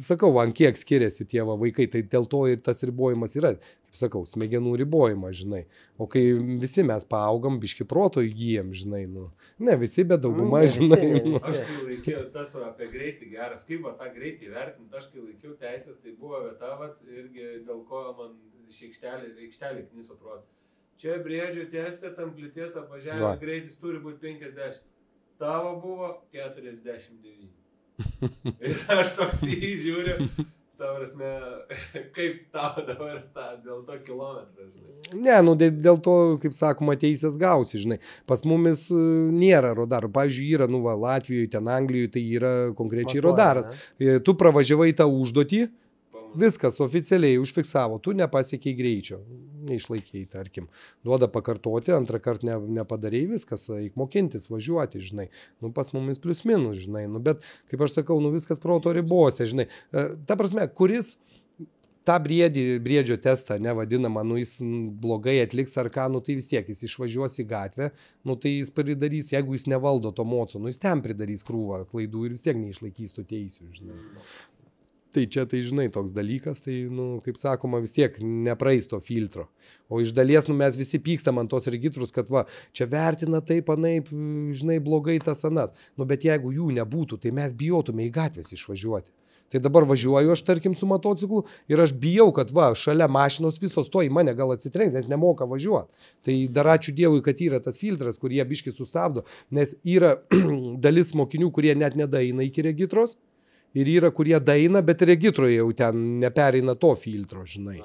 sakau, ant kiek skiriasi tie vaikai, tai dėl to ir tas ribojimas yra. Kaip sakau, smegenų ribojimas, žinai. O kai visi mes paaugam, biški proto įgyjam, žinai. Nu. Ne visi, bet dauguma, žinai. Nu. Aš kai laikiau tas apie greitį geras, kaip va tą greitį vertinti, aš kai laikiau teisės, tai buvo vieta, va, irgi dėl ko man iš aikštelį kniso proto. Čia briedžio testė, tam kliūties apvažiavimo greitis turi būti 50. Tavo buvo 49. Ir aš toks įžiūriu, ta prasme, kaip tavo dabar dėl to kilometrą, žinai. Ne, nu dėl to, kaip sakoma, teisės gausi, žinai. Pas mumis nėra radarų. Pavyzdžiui, yra, nu va, Latvijoje, ten Anglijoje, tai yra konkrečiai radaras. Tu pravažiavai tą užduotį, viskas oficialiai užfiksavo, tu nepasiekiai greičio, neišlaikiai, tarkim. Duoda pakartoti, antrą kartą nepadarei, viskas, eik mokintis, važiuoti, žinai. Nu, pas mumis plius minus, žinai. Nu, bet, kaip aš sakau, nu, viskas proto ribose, žinai. Ta prasme, kuris tą briedžio testą, nevadinamą, nu, jis blogai atliks ar ką, nu, tai vis tiek, jis išvažiuos į gatvę, nu, tai jis pridarys, jeigu jis nevaldo to moco, nu, jis ten pridarys krūvą klaidų ir vis tiek neišlaikys tų teisių, žinai. Tai čia, tai žinai, toks dalykas, tai, nu, kaip sakoma, vis tiek nepraeis to filtro. O iš dalies, nu, mes visi pykstam ant tos registrus, kad va, čia vertina taip, anaip, žinai, blogai tas anas. Nu, bet jeigu jų nebūtų, tai mes bijotume į gatvės išvažiuoti. Tai dabar važiuoju aš, tarkim, su motociklu ir aš bijau, kad va, šalia mašinos visos to į mane gal atsitrenks, nes nemoka važiuoti. Tai dar ačiū Dievui, kad yra tas filtras, kurie biški sustabdo, nes yra dalis mokinių, kurie net nedaeina iki registros. Ir yra, kurie daina, bet registroje jau ten nepereina to filtro, žinai.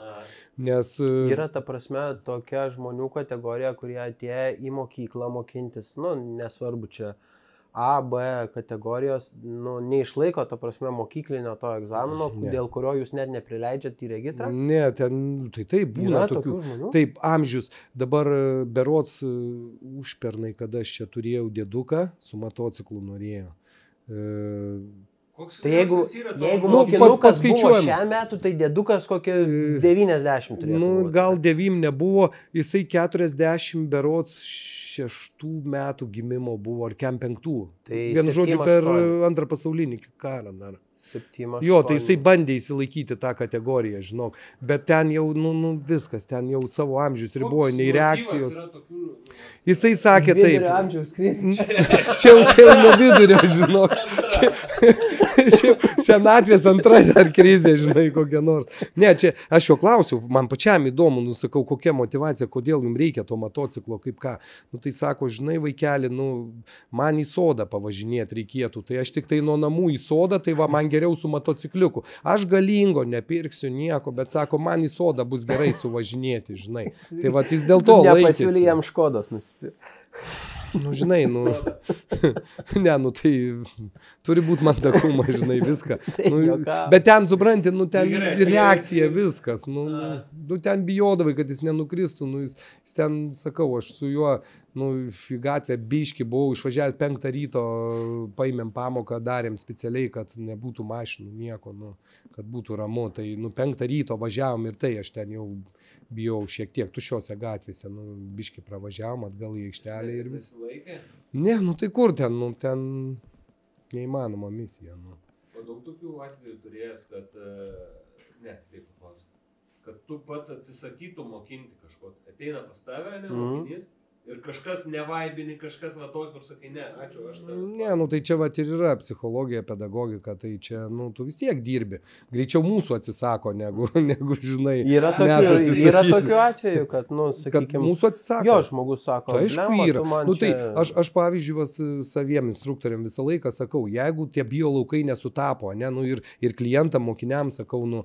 Nes... Yra, ta prasme, tokia žmonių kategorija, kurie atėjo į mokyklą mokintis, nu, nesvarbu čia A, B kategorijos, nu, neišlaiko, ta prasme, mokyklinio to egzamino, dėl kurio jūs net neprileidžiat į registrą? Ne, ten, tai taip, būna tokių žmonių. Taip, amžius. Dabar berods užpernai, kada aš čia turėjau dėduką, su motociklu norėjau. Koks tai jeigu nu, mokinukas buvo šią metų, tai dėdukas kokie 90 turėtų. Nu, gal 9 nebuvo, jisai 40 berods 6 metų gimimo buvo, ar 5. Tai vienu žodžiu per antrą pasaulinį karą dar. 7, jo, tai jisai bandė įsilaikyti tą kategoriją, žinok, bet ten jau, nu viskas, ten jau savo amžius ribojo, nei reakcijos. Jisai sakė taip. Vidurio amžiaus krizė. Čia jau nuo vidurio, žinok. Čia senatvės antra dar krizė, žinai, kokia nors. Ne, čia aš jo klausiau, man pačiam įdomu, nu sakau, kokia motivacija, kodėl jums reikia to motociklo, kaip ką. Nu tai sako, žinai, vaikeli, nu man į sodą pavažinėti reikėtų, tai aš tik tai nuo namų į sodą, tai va man geriau su motocikliuku. Aš galingo nepirksiu nieko, bet sako, man į sodą bus gerai suvažinėti, žinai. Tai va, jis dėl to laikėsi. Nepasiūlė jam Škodos nusipirkti. Nu, žinai, nu. Ne, nu tai turi būti mandagumas, žinai, viską. Nu, bet ten, supranti, nu, ten reakcija, viskas. Nu, ten bijodavai, kad jis nenukristų. Nu, jis ten, sakau, aš su juo, nu, į gatvę biški buvau, išvažiavęs 5 ryto, paėmėm pamoką, darėm specialiai, kad nebūtų mašinų, nieko, nu, kad būtų ramu. Tai, nu, 5 ryto važiavom ir tai aš ten jau bijau šiek tiek tuščiose gatvėse, nu, biški pravažiavom atgal į aikštelę ir vis. Ne, nu tai kur ten, nu, ten neįmanoma misija, nu. O daug tokių atvejų turėjęs, kad, taip paklausiu, kad tu pats atsisakytų mokinti kažko. Ateina pas tave, mokinys, ir kažkas nevaibini, kažkas va toj, kur sakai, ne, ačiū, aš tavęs. Ne, nu tai čia va ir yra psichologija, pedagogika, tai čia, nu, tu vis tiek dirbi. Greičiau mūsų atsisako, negu žinai. Yra tokių atvejų, kad, nu, sakykime, kad mūsų atsisako. Jo, žmogus sako, tai aišku yra. Nu tai aš pavyzdžiui, saviem instruktoriam visą laiką sakau, jeigu tie biolaukai nesutapo, ne, nu ir klientam, mokiniam sakau, nu,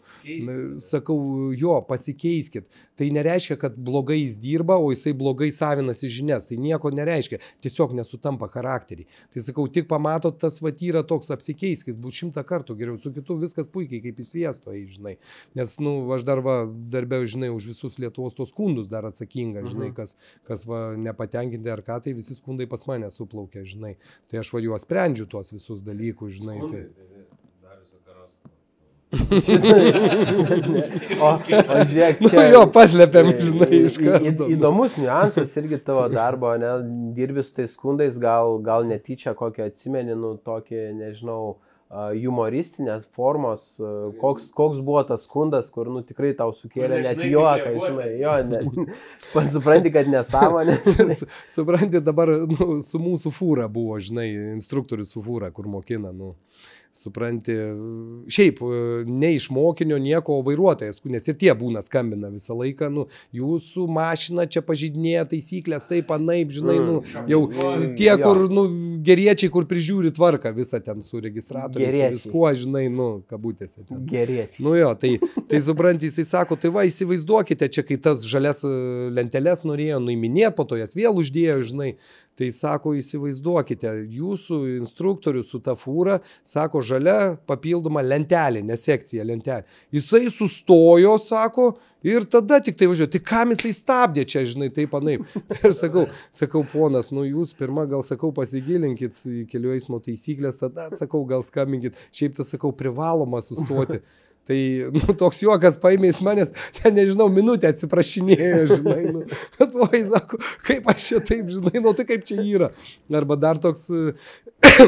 sakau, jo, pasikeiskit. Tai nereiškia, kad blogai jis dirba, o jisai blogai savinasi žinias, tai nieko nereiškia, tiesiog nesutampa charakteriai. Tai sakau, tik pamatot, tas vat yra toks apsikeiskis, būt 100 kartų geriau, su kitu viskas puikiai, kaip į sviesto, žinai. Nes, nu, aš dar va, darbė, žinai, už visus Lietuvos tos skundus dar atsakinga, žinai, kas va, nepatenkinti ar ką, tai visi skundai pas mane suplaukia, žinai. Tai aš va juos sprendžiu tuos visus dalykus, žinai. Skundai, tai... O žiūrėk, čia... Nu jo, paslėpiam, žinai, iš karto. Įdomus niuansas irgi tavo darbo, ne, dirbi su tais skundais, gal netyčia kokį atsimeni, nu, tokį, nežinau, humoristinės formos, koks buvo tas skundas, kur, nu, tikrai tau sukėlė net juoką, žinai, jo, supranti, kad nesąmonė. Supranti, dabar, nu, su mūsų fūra buvo, žinai, instruktorius su fūra, kur mokina, nu. Supranti, šiaip ne iš mokinio nieko, o vairuotojas, nes ir tie būna skambina visą laiką, nu, jūsų mašina čia pažeidinėja taisyklės, taip, anaip, žinai, nu, jau tie, kur, nu, geriečiai, kur prižiūri tvarką visą ten su registratoriais, su viskuo, žinai, nu, kabutėse ten. Geriečiai. Nu jo, tai supranti, jisai sako, tai va, įsivaizduokite, čia kai tas žalias lenteles norėjo nuiminėti, po to jas vėl uždėjo, žinai. Tai sako, įsivaizduokite, jūsų instruktorius su ta fūra, sako, žalia papildoma lentelė, ne sekcija, lentelė. Jisai sustojo, sako, ir tada tik tai važiuoja. Tai kam jisai stabdė čia, žinai, taip anaip. Tai aš sakau, ponas, nu jūs pirmą gal, sakau, pasigilinkit į kelių eismo taisyklės, tada, sakau, gal skambinkit. Šiaip tai, sakau, privaloma sustoti. Tai, nu, toks juokas paėmė iš manęs, ten, nežinau, minutę atsiprašinėjo, žinai, nu, bet vai, sako, kaip aš čia taip, žinai, nu, tai kaip čia yra. Arba dar toks,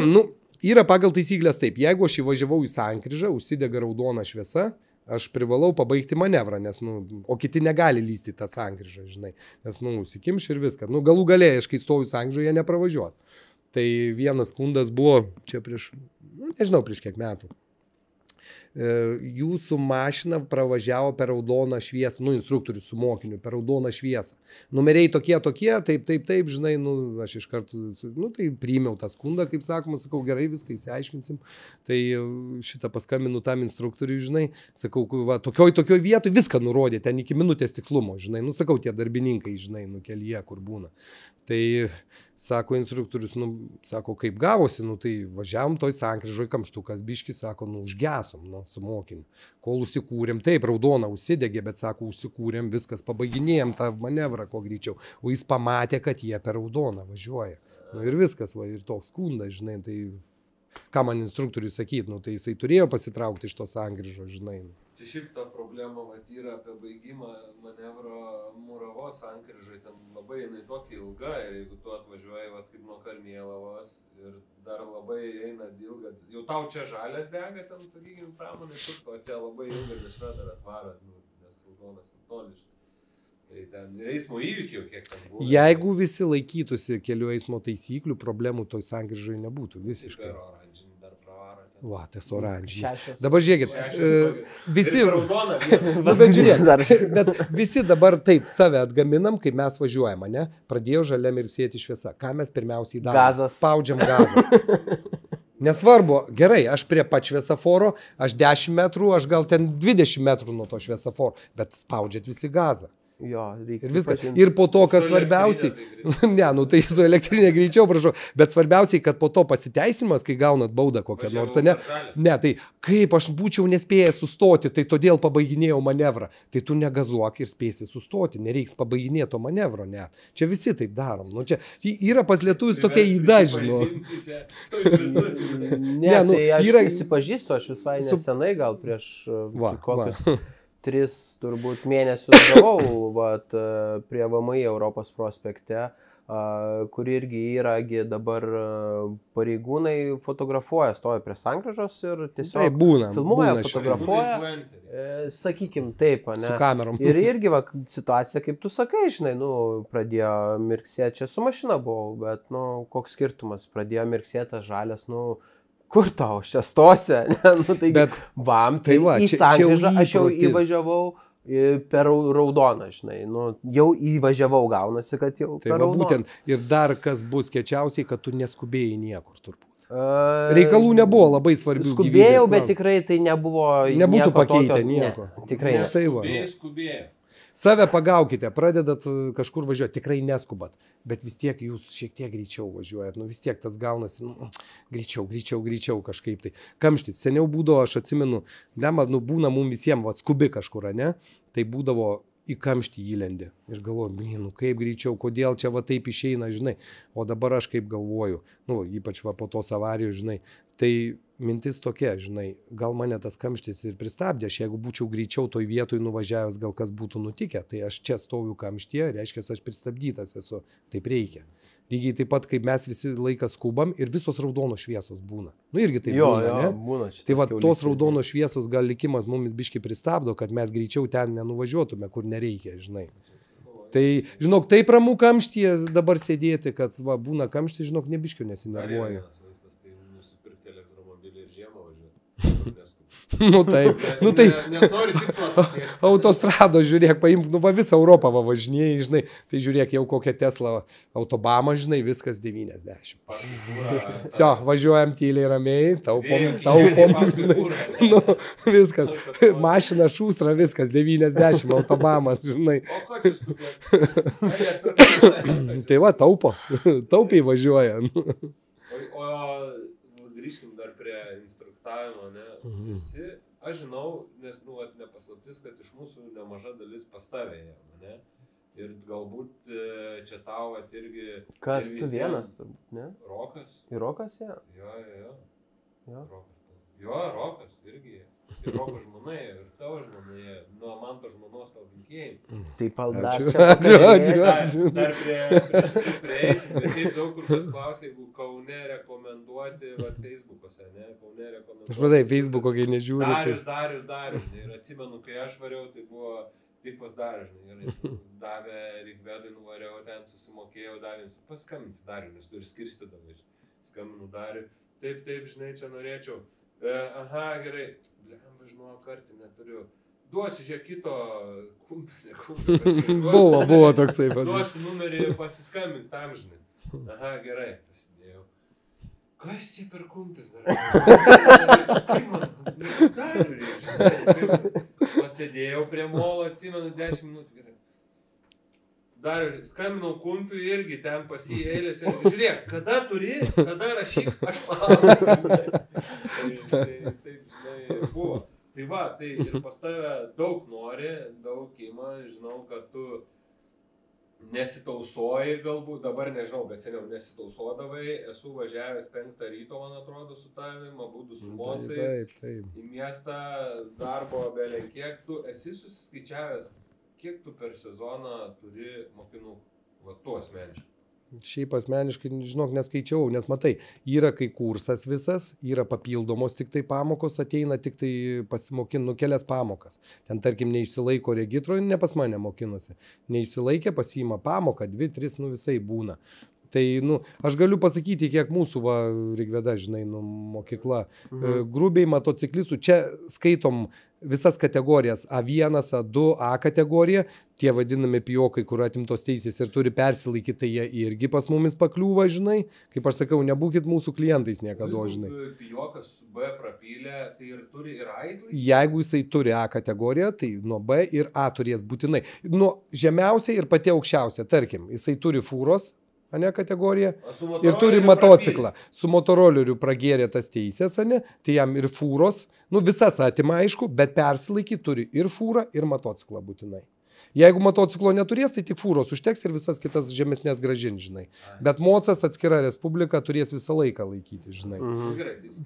nu, yra pagal taisyklės taip, jeigu aš įvažiavau į sankryžą, užsidega raudona šviesa, aš privalau pabaigti manevrą, nes, nu, o kiti negali lysti tą sankryžą, žinai, nes, nu, užsikimš ir viskas. Nu, galų galėje, aš kai stoju sankryžoje, jie nepravažiuos. Tai vienas skundas buvo čia prieš, nu, nežinau, prieš kiek metų. Jūsų mašina pravažiavo per raudoną šviesą, nu, instruktorius su mokiniu, per raudoną šviesą. Numeriai tokie, taip, žinai, nu, aš iš karto, nu, tai priėmiau tą skundą, kaip sakoma, sakau, gerai, viską įsiaiškinsim. Tai šitą paskambinu tam instruktoriui, žinai, sakau, va, tokioj vietoj viską nurodė, ten iki minutės tikslumo, žinai, nu, sakau, tie darbininkai, žinai, nu, kelyje, kur būna. Tai sako instruktorius, nu, sako, kaip gavosi, nu, tai važiavom toj sankryžoj, kamštukas biški, sako, nu, užgesom, nu, su mokiniu. Kol užsikūrėm, taip, raudona užsidegė, bet sako, užsikūrėm, viskas, pabaiginėjom tą manevrą, kuo greičiau. O jis pamatė, kad jie per raudoną važiuoja. Nu, ir viskas, va, ir toks skundas, žinai, tai ką man instruktoriui sakyti, nu, tai jisai turėjo pasitraukti iš to sankryžo, žinai. Čia šiaip ta problema yra apie baigimą manevro Muravos sankryžai, ten labai jinai tokia ilga ir jeigu tu atvažiuoji kaip nuo Karmėlavos ir dar labai eina ilga, jau tau čia žalias dega ten, sakykime, pramonės, o čia labai ilga dešra dar atvaro, nes raudonas toli. Tai ten ir eismo įvykių, kiek ten buvo. Jeigu visi laikytųsi kelių eismo taisyklių, problemų toj sankryžai nebūtų visiškai. Va, tas oranžinis. Dabar žiūrėkit, visi, bet žiūrėk, bet visi dabar taip save atgaminam, kai mes važiuojam, ne? Pradėjo žalia mirksėti šviesa. Ką mes pirmiausiai darome? Spaudžiam gazą. Nesvarbu, gerai, aš prie pat šviesaforo, aš 10 metrų, aš gal ten 20 metrų nuo to šviesaforo, bet spaudžiat visi gazą. Jo, reikia. Ir viskas. Ir po to, kas svarbiausiai, ne, nu tai su elektrinė greičiau, prašau, bet svarbiausiai, kad po to pasiteisimas, kai gaunat baudą kokią nors, ne, tai kaip aš būčiau nespėjęs sustoti, tai todėl pabaiginėjau manevrą. Tai tu negazuok ir spėsi sustoti, nereiks pabaiginėti to manevro, ne. Čia visi taip darom. Nu, čia yra pas lietuvius tokia įda, žinau. Ne, nu, tai aš prisipažįstu, aš visai nesenai, gal prieš kokius 3 turbūt mėnesius gavau prie VMI Europos prospekte, kur irgi yragi dabar pareigūnai fotografuoja, stoja prie sankryžos ir tiesiog filmuoja, fotografuoja, sakykim taip, ne? Su kamerom. Ir irgi situacija, kaip tu sakai, žinai, nu, pradėjo mirksėti, čia su mašina buvau, bet, nu, koks skirtumas, pradėjo mirksėti žalias, nu, kur tau, čia stosi, nu, tai bet, vam, tai į sankryžą aš jau įvažiavau per raudoną, žinai, nu, jau įvažiavau, gaunasi, kad jau tai per raudoną. Būtent, ir dar kas bus kečiausiai, kad tu neskubėjai niekur turbūt. Reikalų nebuvo labai svarbių. Skubėjau, bet tikrai tai nebuvo. Nebūtų pakeitę nieko. Ne, tikrai neskubėjau. Save pagaukite, pradedat kažkur važiuoti, tikrai neskubat, bet vis tiek jūs šiek tiek greičiau važiuojat, nu vis tiek tas gaunasi, nu, greičiau kažkaip tai. Kamštis, seniau būdavo, aš atsimenu, nu, būna mums visiems, skubi kažkur, ne, tai būdavo į kamštį įlendi ir galvoju, nu kaip greičiau, kodėl čia taip išeina, žinai, o dabar aš kaip galvoju, nu, ypač po tos avarijos, žinai, tai mintis tokia, žinai, gal mane tas kamštis ir pristabdė, aš jeigu būčiau greičiau toj vietoj nuvažiavęs, gal kas būtų nutikę, tai aš čia stoviu kamštyje, reiškia, aš pristabdytas esu, taip reikia. Lygiai taip pat, kaip mes visi laiką skubam ir visos raudonos šviesos būna. Nu irgi taip būna, ne? Būna, tai va, tos raudonos šviesos gal likimas mumis biškai pristabdo, kad mes greičiau ten nenuvažiuotume, kur nereikia, žinai. Tai, žinok, taip ramu kamštyje dabar sėdėti, kad va, būna kamštyje, žinok, nebiškiau nesinervuoju. Nu taip, autostrado žiūrėk, paimk, nu va visą Europą va važinėjai, žinai, tai žiūrėk jau kokią Tesla autobamą, žinai, viskas 90. Sio, važiuojam tyliai ramiai, taupom, nu, viskas, mašina šūstra, viskas 90, autobamas, žinai. Tai va, taupiai važiuoja. O grįžkim dar prie instruktavimo, ne? Visi, aš žinau, nes, nu, nepaslaptis, kad iš mūsų nemaža dalis pas tave, ne? Ir galbūt čia tau irgi... Kas tu vienas, ne? Rokas. Ir Rokas, ja? Jo. Rokas irgi. Ir Roko žmona, ir tavo žmona, nuo Manto žmonos tavo linkėjai. Tai paldas čia. Dar prieisim, bet taip daug kur kas klausė, jeigu Kaune rekomenduoti, va, Facebook'ose, ne? Kaune rekomenduoti. Aš matai, Facebook'o, kai nežiūri. Darius. Ir atsimenu, kai aš variau, tai buvo tik pas Darius, ir davė Rikvedai, nuvariau ten, susimokėjau, davė, paskambinti Dariu, nes tu ir skirstydavai. Skambinu Dariu, taip, žinai, čia norėčiau. Aha, gerai. Blemba, žinau, kartį neturiu. Duosiu žiūrėk kito kumpį. Buvo toksai. Duosiu numerį pasiskambinti tam, žinai. Aha, gerai. Pasidėjau. Kas čia per kumpis dar? Kaip man, nepasidariu reikia. Pasėdėjau prie molo, atsimenu 10 minutų. Gerai. Dar skambinau kumpiui irgi ten pas jį eilės. Žiūrėk, kada turi, tada rašyk, aš palauksiu. Taip, žinai, buvo. Tai va, tai ir pas tave daug nori, daug ima, žinau, kad tu nesitausoji galbūt, dabar nežinau, bet seniau nesitausodavai, esu važiavęs 5 ryto, man atrodo, su tavim, abudu su mocais, į miestą, darbo belenkiek, tu esi susiskaičiavęs, kiek tu per sezoną turi mokinų, va, tu asmeniškai? Šiaip asmeniškai, žinok, neskaičiau, nes matai, yra kai kursas visas, yra papildomos tik tai pamokos, ateina tik tai pasimokinti, kelias pamokas. Ten, tarkim, neišsilaiko regitroje, ne pas mane mokinosi. Neišsilaikė, pasiima pamoką, 2, 3, nu visai būna. Tai, nu, aš galiu pasakyti, kiek mūsų, va, Rigveda, žinai, nu, mokykla, grubiai motociklistų, čia skaitom visas kategorijas A1, A2, A kategorija, tie vadinami pijokai, kur atimtos teisės ir turi persilaikyti, tai jie irgi pas mumis pakliūva, žinai, kaip aš sakau, nebūkit mūsų klientais niekada, žinai. Pijokas B prapylė, tai ir turi ir A įtlaikyti? Jeigu jisai turi A kategoriją, tai nuo B ir A turės būtinai. Nuo žemiausia ir pati aukščiausia, tarkim, jisai turi fūros, ane, kategoriją ir turi motociklą. Su motoroleriu pragėrė tas teisės, ane, tai jam ir fūros, nu visas atima aišku, bet persilaikyti turi ir fūrą, ir motociklą būtinai. Jeigu motociklo neturės, tai tik fūros užteks ir visas kitas žemesnės grąžin, žinai. Bet mocas atskira respublika turės visą laiką laikyti, žinai.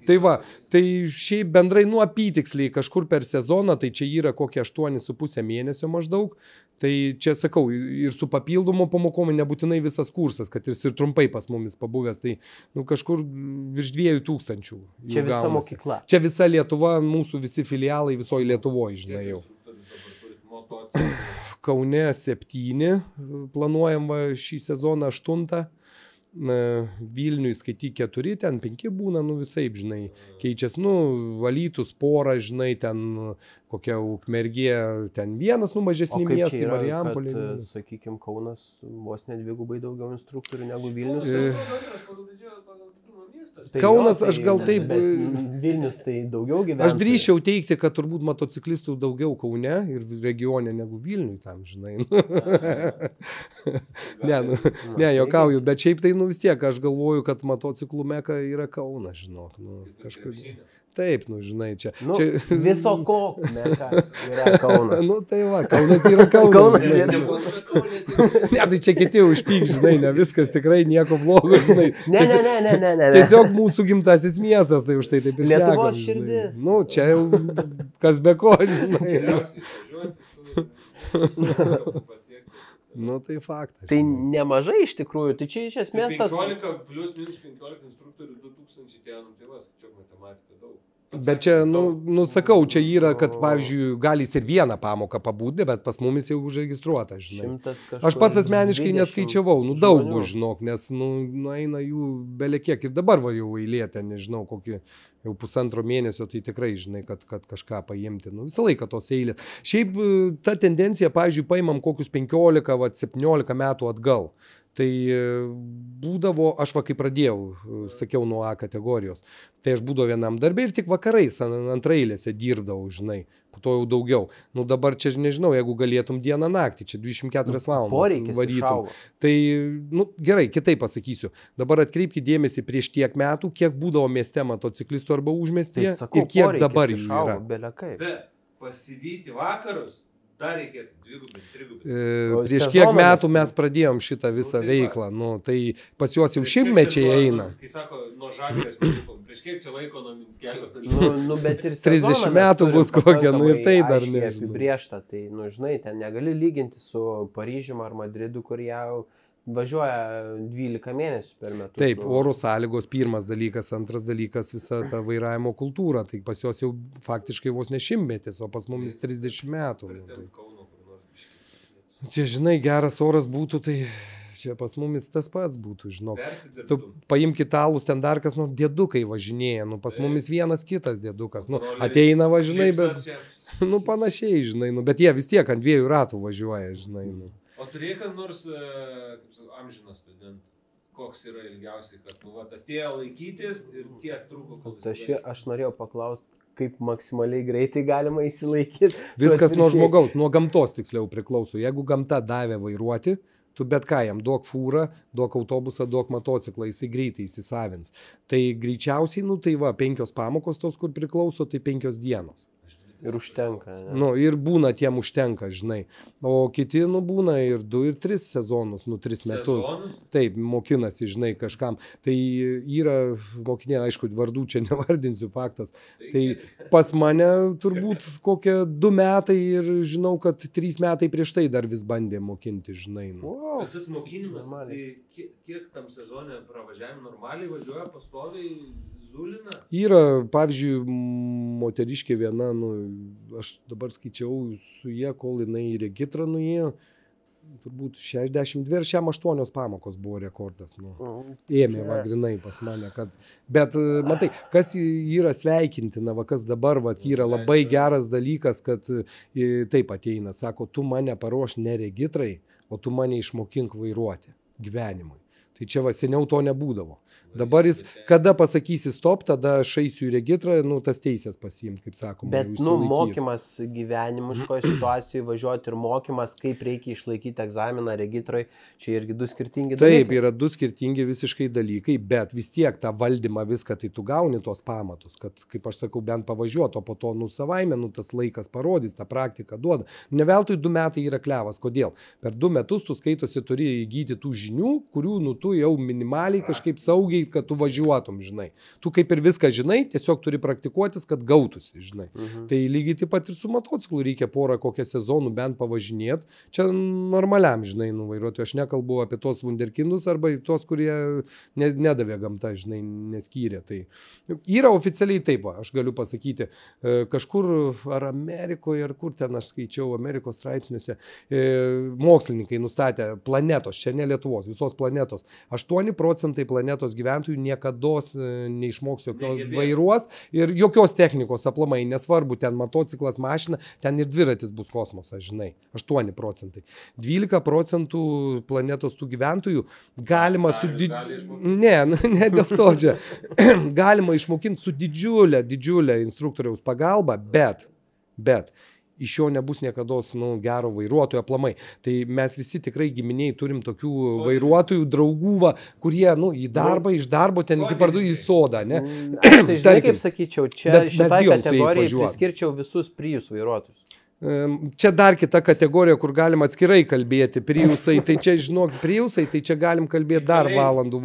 Tai va, tai šiaip bendrai nu apytiksliai kažkur per sezoną, tai čia yra kokie 8,5 mėnesio maždaug. Tai čia sakau, ir su papildomu pamokomu nebūtinai visas kursas, kad jis ir trumpai pas mumis pabuvęs, tai nu, kažkur virš 2,000. Čia visa mokykla. Čia visa Lietuva, mūsų visi filialai visoje Lietuvoje, žinai jau. Kaune 7, planuojam šį sezoną 8, Vilniui skaityk 4, ten 5 būna, nu visaip, žinai, keičias, nu, Alytus porą, žinai, ten kokia Ukmergė, ten vienas, nu, mažesni miestai, Marijampolė. Sakykime, Kaunas vos ne dvigubai daugiau instruktorių negu Vilnius. Kaunas, aš gal taip... Vilnius tai daugiau gyventojų. Aš drįsčiau teikti, kad turbūt motociklistų daugiau Kaune ir regione negu Vilniui tam, žinai. Ne, jokauju, bet šiaip tai, nu vis tiek, aš galvoju, kad motociklų meka yra Kaunas, žinok. Nu, kažkaip... Taip, nu, žinai, čia... Nu, viso ko meka yra Kaunas. Nu, tai va, Kaunas yra Kaunas. Kaunas Ne, tai čia kiti užpyk, žinai, ne viskas tikrai nieko blogo, žinai. Ne. Tiesiog mūsų gimtasis miestas, tai už tai taip ir šnekam. Lietuvos širdis. Nu, čia jau kas be ko, žinai. Nu, tai faktas. Tai nemažai iš tikrųjų, tai čia iš esmės tas... 15 plus minus 15 instruktorių 2000, tai va, čia matematika daug. Bet čia, nu sakau, čia yra, kad, pavyzdžiui, gali ir vieną pamoką pabūti, bet pas mumis jau užregistruota, žinai. Aš pats asmeniškai neskaičiavau, nu daug bus, žinok, nes, nu, eina jų belekiek ir dabar va jau eilė ten, nežinau, kokį jau 1,5 mėnesio, tai tikrai, žinai, kad kažką paimti, nu visą laiką tos eilės. Šiaip ta tendencija, pavyzdžiui, paimam kokius 15, 17 metų atgal. Tai būdavo, aš va kai pradėjau, sakiau, nuo A kategorijos, tai aš būdavo vienam darbė ir tik vakarais antraeilėse dirbdavau, žinai, po to jau daugiau. Nu dabar čia, nežinau, jeigu galėtum dieną naktį, čia 24 valandas varytum. Tai, nu gerai, kitaip pasakysiu. Dabar atkreipkite dėmesį prieš tiek metų, kiek būdavo mieste motociklistų arba užmiestyje ir kiek dabar jų yra. Bet pasivyti vakarus dar reikėtų 2-3. Prieš kiek metų mes pradėjom šitą visą veiklą, nu, tai pas juos jau šimtmečiai eina. Kai sako, nuo Žalgirio spėlikom, prieš kiek čia laiko nuo Minskelio? Nu, bet ir 30 metų bus kokia, nu ir tai dar nežinau. Apibrėžta, tai, nu, žinai, ten negali lyginti su Paryžium ar Madridu, kur jau važiuoja 12 mėnesių per metus. Taip, oro sąlygos pirmas dalykas, antras dalykas visa ta vairavimo kultūra, tai pas juos jau faktiškai vos ne šimtmetis, o pas mumis 30 metų. Čia, žinai, geras oras būtų, tai čia pas mumis tas pats būtų, žinok. Tu paimk italus, ten dar kas, nu, dėdukai važinėja, nu, pas mumis vienas kitas dėdukas, nu, ateina važinai, bet, nu, panašiai, žinai, nu, bet jie vis tiek ant 2 ratų važiuoja, žinai, nu. O turėk nors, kaip sakau, amžinas student, koks yra ilgiausiai, kad, nu, va, atėjo laikytis ir tiek trūko, kol jis... Aš norėjau paklausti, kaip maksimaliai greitai galima įsilaikyti. Viskas nuo žmogaus, nuo gamtos tiksliau priklauso. Jeigu gamta davė vairuoti, tu bet ką jam, duok fūrą, duok autobusą, duok motociklą, jisai greitai įsisavins. Tai greičiausiai, nu, tai va, 5 pamokos tos, kur priklauso, tai 5 dienos. Ir užtenka. Ne? Nu, ir būna tiem užtenka, žinai. O kiti, nu, būna ir 2 ir 3 sezonus, nu, 3 metus. Taip, mokinasi, žinai, kažkam. Tai yra mokinė, aišku, vardų čia nevardinsiu, faktas. Tai pas mane turbūt kokie 2 metai ir žinau, kad 3 metai prieš tai dar vis bandė mokinti, žinai. Nu. Wow. Bet tas mokinimas, tai kiek tam sezone pravažiavim normaliai važiuoja pastoviai? Zulina? Yra, pavyzdžiui, moteriškė viena, nu, aš dabar skaičiau su jie, kol jinai į regitrą nuėjo, turbūt 62 ir šiam 8 pamokos buvo rekordas. Nu. Ėmė va grinai pas mane. Bet matai, kas yra sveikintina, va, kas dabar va, yra labai geras dalykas, kad taip ateina, sako, tu mane paruoš ne regitrai, o tu mane išmokink vairuoti gyvenimui. Tai čia va, seniau to nebūdavo. Dabar jis, kada pasakysi stop, tada aš eisiu į regitrą, nu, tas teisės pasiimti, kaip sakoma. Bet, mokymas gyvenimiškoje situacijoje važiuoti ir mokymas, kaip reikia išlaikyti egzaminą regitroj, čia irgi du skirtingi dalykai. Taip, yra du skirtingi visiškai dalykai, bet vis tiek tą valdymą viską, tai tu gauni tos pamatus, kad, kaip aš sakau, bent pavažiuoto, po to, nu, savaime, nu, tas laikas parodys, tą praktiką duoda. Ne veltui 2 metai yra klevas. Kodėl? Per 2 metus tu skaitosi turi įgyti tų žinių, kurių, nu, tu jau minimaliai kažkaip saugiai, kad tu važiuotum, žinai. Tu kaip ir viską žinai, tiesiog turi praktikuotis, kad gautųsi, žinai. Tai lygiai taip pat ir su motociklu reikia porą kokią sezonų bent pavažinėti. Čia normaliam, žinai, vairuotojui. Aš nekalbu apie tos wunderkindus arba tos, kurie nedavė gamta, žinai, neskyrė. Tai yra oficialiai taip, aš galiu pasakyti, kažkur ar Amerikoje, ar kur ten aš skaičiau Amerikos straipsniuose, mokslininkai nustatė planetos, čia ne Lietuvos, visos planetos. 8% planetos gyventojų niekados neišmoks jokios vairuos ir jokios technikos aplamai, nesvarbu, ten motociklas, mašina, ten ir dviratis bus kosmosas, žinai, 8%. 12% planetos tų gyventojų galima su... Ne dėl to čia. Galima išmokinti su didžiulė instruktoriaus pagalba, bet iš jo nebus niekados, nu, gero vairuotojo aplamai. Tai mes visi tikrai giminiai turim tokių vairuotojų, draugų, va, kurie, nu, į darbą, iš darbo ten iki pardu į sodą, ne? Tai žinai, kaip sakyčiau, čia šitai kategorijai priskirčiau visus Prius vairuotojus. Čia dar kita kategorija, kur galima atskirai kalbėti. Priusai, tai čia, žinok, Priusai, tai čia galim kalbėti dar valandą,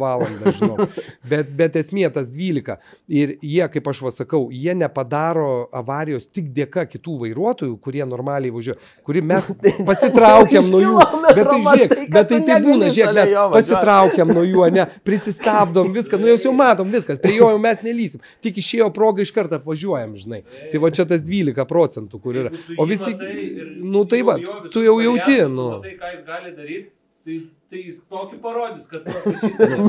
žinok. Bet esmė tas 12. Ir jie, kaip aš sakau, jie nepadaro avarijos tik dėka kitų vairuotojų, kurie normaliai važiuoja, kuri mes pasitraukiam nuo jų. Bet tai žiūrėk, bet tai būna, žiūrėk, mes pasitraukiam nuo jų, ne, prisistabdom viską, nu jau matom viskas, prie jo jau mes nelysim. Tik išėjo proga iš karto apvažiuojam, žinai. Tai va čia tas 12%, kur yra. O visi nu tai va, tu jau jauti, nu. Tai ką jis gali daryti, tai jis tokį parodys, kad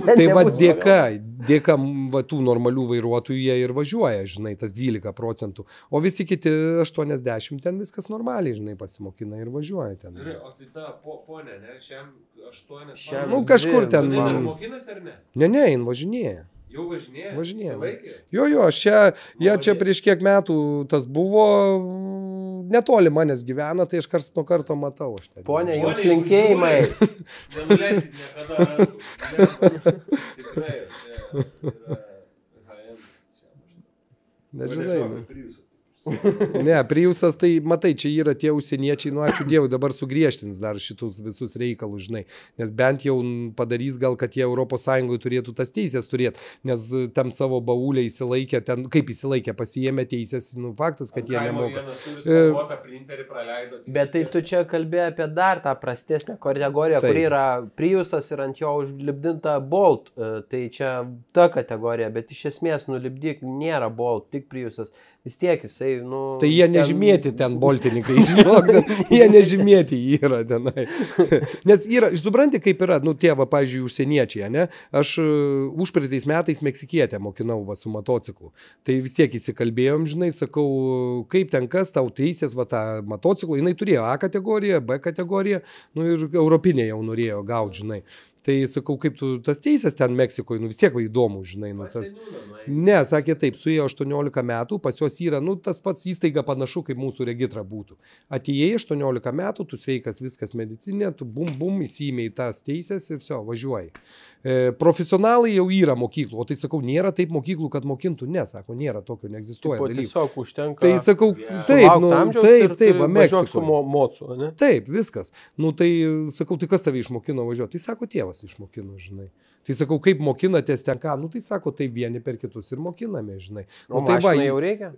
tai va dėka va, tų normalių vairuotojų jie ir važiuoja, žinai, tas 12%. O visi kiti 80 ten viskas normaliai, žinai, pasimokina ir važiuoja ten. O tai ta ponė, ne, šiam 8... Nu kažkur ten. Tai dar mokinas ar ne? Ne, jin važinėja. Jau važinėja? Važinėja. Jo, aš čia prieš kiek metų tas buvo, netoli manęs gyvena, tai aš karts nuo karto matau. Pone, jums linkėjimai. Nenuleiskit niekada. Tikrai. Nežinai. Ne, Priusas, tai matai, čia yra tie užsieniečiai, nu ačiū Dievui, dabar sugriežtins dar šitus visus reikalus, žinai, nes bent jau padarys gal, kad jie Europos Sąjungoje turėtų tas teisės turėti, nes tam savo baulę įsilaikė, ten kaip įsilaikė, pasiėmė teisės, nu faktas, kad jie nemoka. Bet tai tu čia kalbėjai apie dar tą prastesnę kategoriją, kur yra Priusas ir ant jo užlipdinta Bolt, tai čia ta kategorija, bet iš esmės nulipdyk nėra Bolt, tik Priusas. Vis tiek jisai, nu... Tai jie nežymėti ten boltininkai, žinok, jie nežymėti yra tenai. Nes yra, supranti, kaip yra, nu tie, va, pavyzdžiui, užsieniečiai, ne? Aš užpraeitais metais meksikietę mokinau, va, su motociklu. Tai vis tiek įsikalbėjom, žinai, sakau, kaip ten kas tau teisės, va, tą motociklą, jinai turėjo A kategoriją, B kategoriją, nu ir europinė jau norėjo gauti, žinai. Tai sakau, kaip tu tas teisės ten Meksikoje, nu vis tiek va įdomu, žinai. Nu, tas... Ne, sakė taip, suėjo 18 metų, pas jos yra, nu tas pats įstaiga panašu, kaip mūsų regitra būtų. Atėjai 18 metų, tu sveikas, viskas medicinė, tu bum, įsijimė į tas teisės ir viso, važiuoji. Profesionalai jau yra mokyklų, o tai sakau, nėra taip mokyklų, kad mokintų, ne, sako, nėra tokio, neegzistuoja dalykų. Tiesiog užtenka. Tai sakau, taip, nu, taip, Meksikoje. Taip, viskas. Nu tai sakau, tai kas tave išmokino važiuoti? Tai sako, tėvas išmokino, žinai. Tai sakau, kaip mokinatės ten ką? Nu tai sako, tai vieni per kitus ir mokiname, žinai. Nu, o mašinai jau reikia?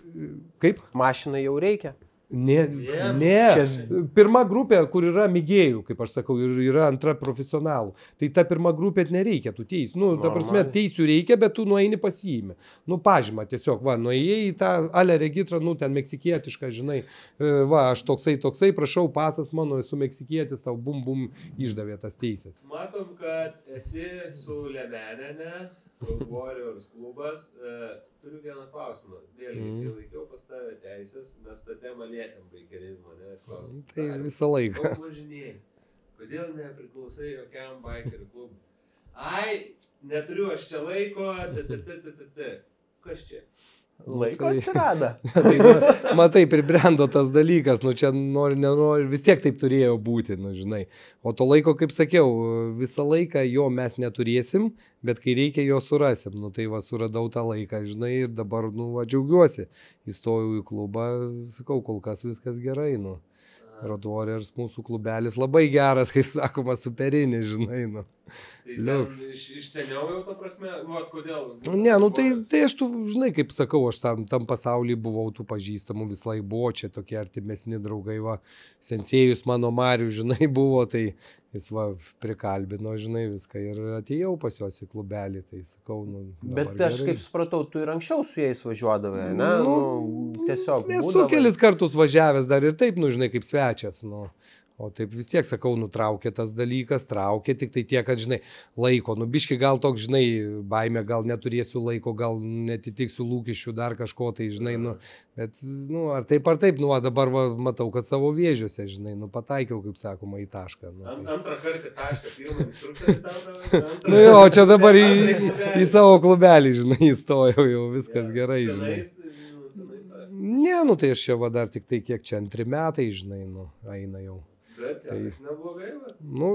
Kaip? Mašinai jau reikia? Ne. Pirma grupė, kur yra mėgėjų, kaip aš sakau, ir yra antra profesionalų. Tai ta pirma grupė nereikia tų teisų. Nu, ta prasme, teisų reikia, bet tu nueini pasiimi. Nu, pažymą tiesiog, va, nuėjai į tą ale regitrą, nu, ten meksikietišką, žinai, va, aš toksai, prašau, pasas mano, esu meksikietis, tau bum, išdavė tas teisės. Matom, kad esi su Lemenene, Warriors klubas. Turiu vieną klausimą. Vėlgi, kai laikiau pas tave teisės, mes tą temą lietėm baikerizmą, ne? Klausim. Tai visą laiką. Daug važinėjai. Kodėl nepriklausai jokiam baikerių klubui? Ai, neturiu aš čia laiko, Kas čia? Laiko atsirado. Matai, pribrendo tas dalykas, nu čia nenori, vis tiek taip turėjo būti, nu žinai. O to laiko, kaip sakiau, visą laiką jo mes neturėsim, bet kai reikia, jo surasim. Nu tai va, suradau tą laiką, žinai, ir dabar, nu, va, džiaugiuosi. Įstojau į klubą, sakau, kol kas viskas gerai, nu. Road Warriors mūsų klubelis labai geras, kaip sakoma, superinis, žinai, nu. Tai iš seniau jau, to prasme, va, kodėl? Ne, nu tai aš tu, žinai, kaip sakau, aš tam pasaulyje buvau tų pažįstamų, vis laik buvo čia tokie artimesni draugai, va, sensėjus mano Marių, žinai, buvo, tai jis va prikalbino, žinai, viską ir atėjau pas juos į klubelį, tai sakau, nu. Bet aš kaip supratau, tu ir anksčiau su jais važiuodavai, ne? Nu, tiesiog būdavai. Esu kelis kartus važiavęs dar ir taip, nu, žinai, kaip svečias, nu. O taip vis tiek, sakau, nutraukė tas dalykas, traukė, tik tai tiek, kad, žinai, laiko, nu, biški gal toks, žinai, baimė, gal neturėsiu laiko, gal netitiksiu lūkesčių, dar kažko, tai, žinai, nu, bet, nu, ar taip, nu, dabar va, matau, kad savo vėžiuose, žinai, nu, pataikiau, kaip sakoma, į tašką. Nu, tai... Antrą kartą tašką, pirmą instruktorių tau. Nu jo, čia dabar į savo klubelį, žinai, įstojau, jau viskas gerai, žinai. Ne, nu, tai aš čia va dar tik tai kiek čia 2 metai, žinai, nu, eina jau. Bet sekas neblogai, va. Nu,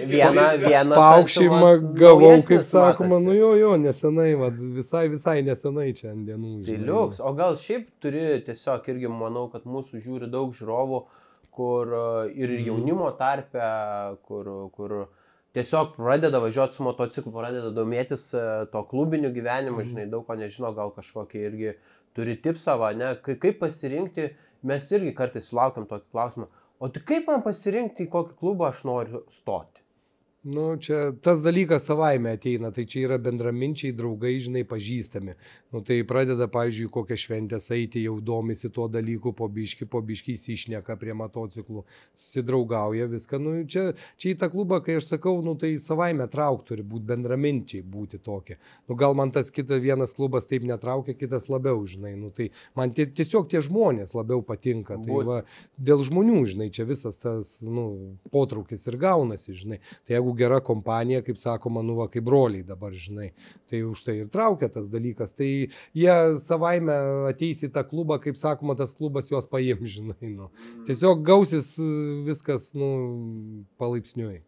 vieną paukščiai gavau, kaip sakoma, nu jo, nesenai, va, visai nesenai čia ant dienų. Tai liuks, o gal šiaip turi tiesiog irgi, manau, kad mūsų žiūri daug žiūrovų, kur ir jaunimo tarpe, kur tiesiog pradeda važiuoti su motociklu, pradeda domėtis to klubiniu gyvenimu, žinai, daug ko nežino, gal kažkokį irgi turi tipsą, va, ne, kaip pasirinkti, mes irgi kartais sulaukiam tokį klausimą. O tai kaip man pasirinkti, į kokį klubą aš noriu stoti? Nu, čia tas dalykas savaime ateina, tai čia yra bendraminčiai, draugai, žinai, pažįstami. Nu, tai pradeda, pavyzdžiui, kokią šventės eiti, jau domisi tuo dalyku, po biškį įsišneka prie motociklų, susidraugauja viską. Nu, čia į tą klubą, kai aš sakau, nu, tai savaime trauk turi būti, bendraminčiai būti tokie. Nu, gal man tas vienas klubas taip netraukia, kitas labiau, žinai. Nu, tai man tiesiog tie žmonės labiau patinka. Tai va, dėl žmonių, žinai, čia visas tas, nu, potraukis ir gaunasi, žinai. Tai jeigu gera kompanija, kaip sakoma, nu va, kaip broliai dabar, žinai, tai už tai ir traukia tas dalykas, tai jie savaime ateis į tą klubą, kaip sakoma, tas klubas juos paim, žinai, nu. Tiesiog gausis viskas, nu, palaipsniui.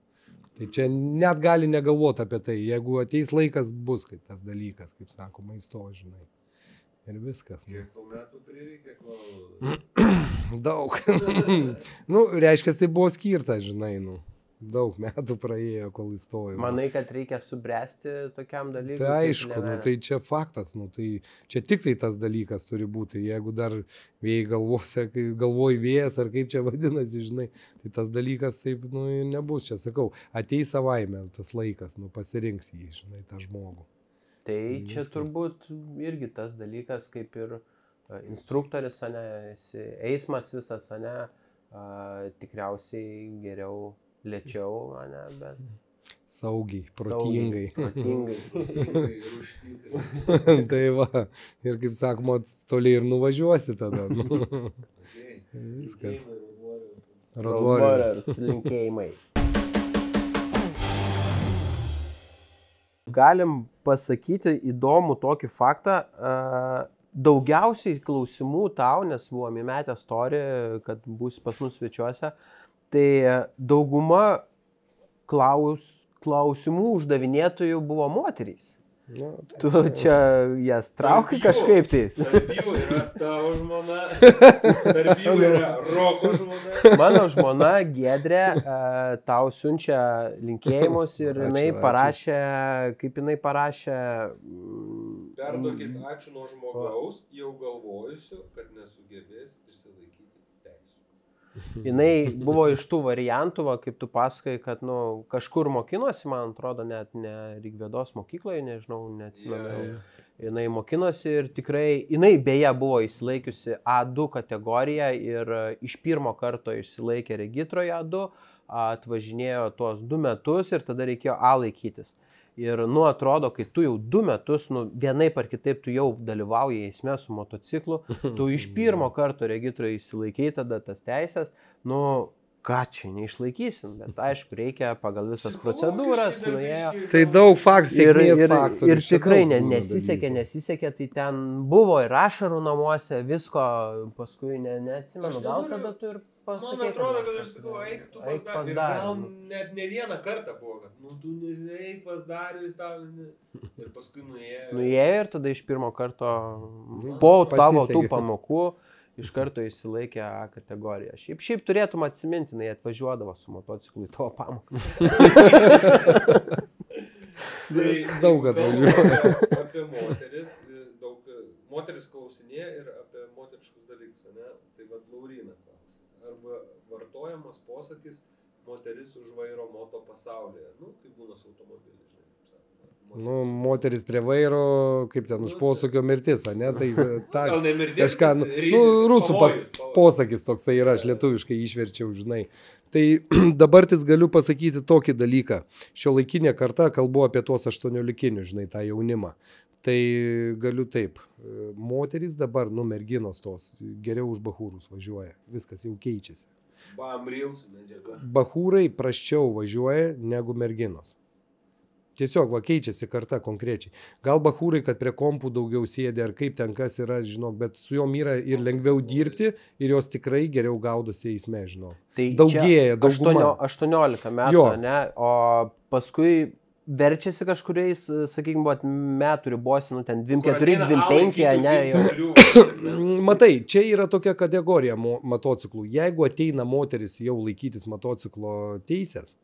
Tai čia net gali negalvoti apie tai, jeigu ateis laikas, bus kaip tas dalykas, kaip sakoma, įsto, žinai. Ir viskas. Kiek tų metų prireikė, kol... Daug. Nu, reiškia, tai buvo skirta, žinai, nu. Daug metų praėjo, kol įstojau. Manai, kad reikia subręsti tokiam dalykui? Tai aišku, nu, tai čia faktas, nu, tai čia tik tai tas dalykas turi būti. Jeigu dar vėjai galvoj vėjas, ar kaip čia vadinasi, žinai, tai tas dalykas taip, nu, nebus. Čia sakau, ateis savaime tas laikas, nu, pasirinks jį, žinai, tą žmogų. Tai čia turbūt irgi tas dalykas, kaip ir instruktoris, ane, eismas visas, ane, tikriausiai geriau lėčiau, ane, bet... Saugiai, protingai. Protingai. Tai va, ir kaip sakoma, toliai ir nuvažiuosi tada. Viskas. Road Warriors linkėjimai. Galim pasakyti įdomų tokį faktą. Daugiausiai klausimų tau, nes buvom įmetę story, kad būsi pas mus svečiuose, tai dauguma klausimų uždavinėtojų buvo moterys. Nu, tu čia jas trauki kažkaip tais. Tarp jų yra tavo žmona, tarp jų yra Roko žmona. Mano žmona Giedrė tau siunčia linkėjimus ir jinai parašė, kaip jinai parašė, Perduokit ačiū nuo žmogaus, jau galvojusiu, kad nesugebės išsilaikyti teisų. Jinai buvo iš tų variantų, va, kaip tu pasakai, kad kažkur mokinosi, man atrodo, net ne Rygvedos mokykloje, nežinau, neatsimenu. Jinai mokinosi ir tikrai, jinai beje buvo įsilaikiusi A2 kategoriją ir iš pirmo karto išsilaikė regitroje A2, atvažinėjo tuos 2 metus ir tada reikėjo A laikytis. Ir, atrodo, kai tu jau 2 metus, vienaip ar kitaip tu jau dalyvauji eisme su motociklu, tu iš pirmo karto regitroje įsilaikai tada tas teisės, ką čia neišlaikysim, bet aišku, reikia pagal visas procedūras, nuėjo. Tai daug faktų, sėkmės faktų. Ir tikrai nesisekė, tai ten buvo ir ašarų namuose, visko, paskui neatsimenu, gal tada tu ir pasakė. Man atrodo, kad aš sakau, eik tu pas Darius. Ir gal net ne vieną kartą buvo, kad tu nežinai pas Darius tau. Ir paskui nuėjo. Nuėjo ir tada iš pirmo karto po tavo tų pamokų iš karto įsilaikė A kategoriją. Šiaip turėtum atsiminti, jinai atvažiuodavo su motociklu į tavo pamoką. Daug atvažiuoja. Apie moteris, moteris klausinėja ir apie moteriškus dalykus, ne? Tai vat Laurina klausia. Arba vartojamas posakis moteris už vairo moto pasaulyje. Kaip būna su automobiliu, žinai. Moteris prie vairo, kaip ten už posūkio mirtis, ne? Tai gal ne mirtis, kažką, rusų posakis toksai yra, aš lietuviškai išverčiau, žinai. Tai dabartis galiu pasakyti tokį dalyką. Šiuolaikinė karta, kalbu apie tuos 18-inius, žinai, tą jaunimą. Tai galiu taip. Moteris dabar, merginos tos, geriau už bachūrus važiuoja. Viskas jau keičiasi. Bachūrai prasčiau važiuoja negu merginos. Tiesiog keičiasi karta konkrečiai. Gal bachūrai, kad prie kompų daugiau sėdė, ar kaip ten kas yra, žinok, bet su jom yra ir lengviau dirbti ir jos tikrai geriau gaudosi eisme, žinok. Tai daugėja, dauguma. 18 metų, ne? O paskui verčiasi kažkuriais, sakykime, metų ribose, ten 24, 25, ne? Matai, čia yra tokia kategorija motociklų. Jeigu ateina moteris jau laikytis motociklo teisės,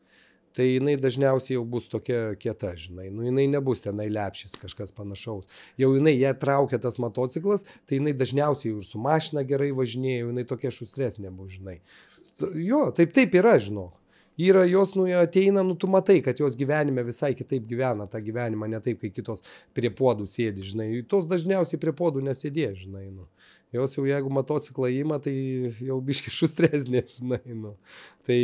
tai jinai dažniausiai jau bus tokia kieta, žinai. Jinai nebus tenai lepšis kažkas panašaus. Jau jinai ją traukia tas motociklas, tai jinai dažniausiai ir su mašina gerai važinėja, jinai tokia šustresnė bus, žinai. Jo, taip yra, žinok. Yra jos, ateina, tu matai, kad jos gyvenime visai kitaip gyvena tą gyvenimą, ne taip, kai kitos prie podų sėdi, žinai. Tos dažniausiai prie podų nesėdė, žinai. Jos jau jeigu motociklą ima, tai jau biški šustresnė, žinai. Tai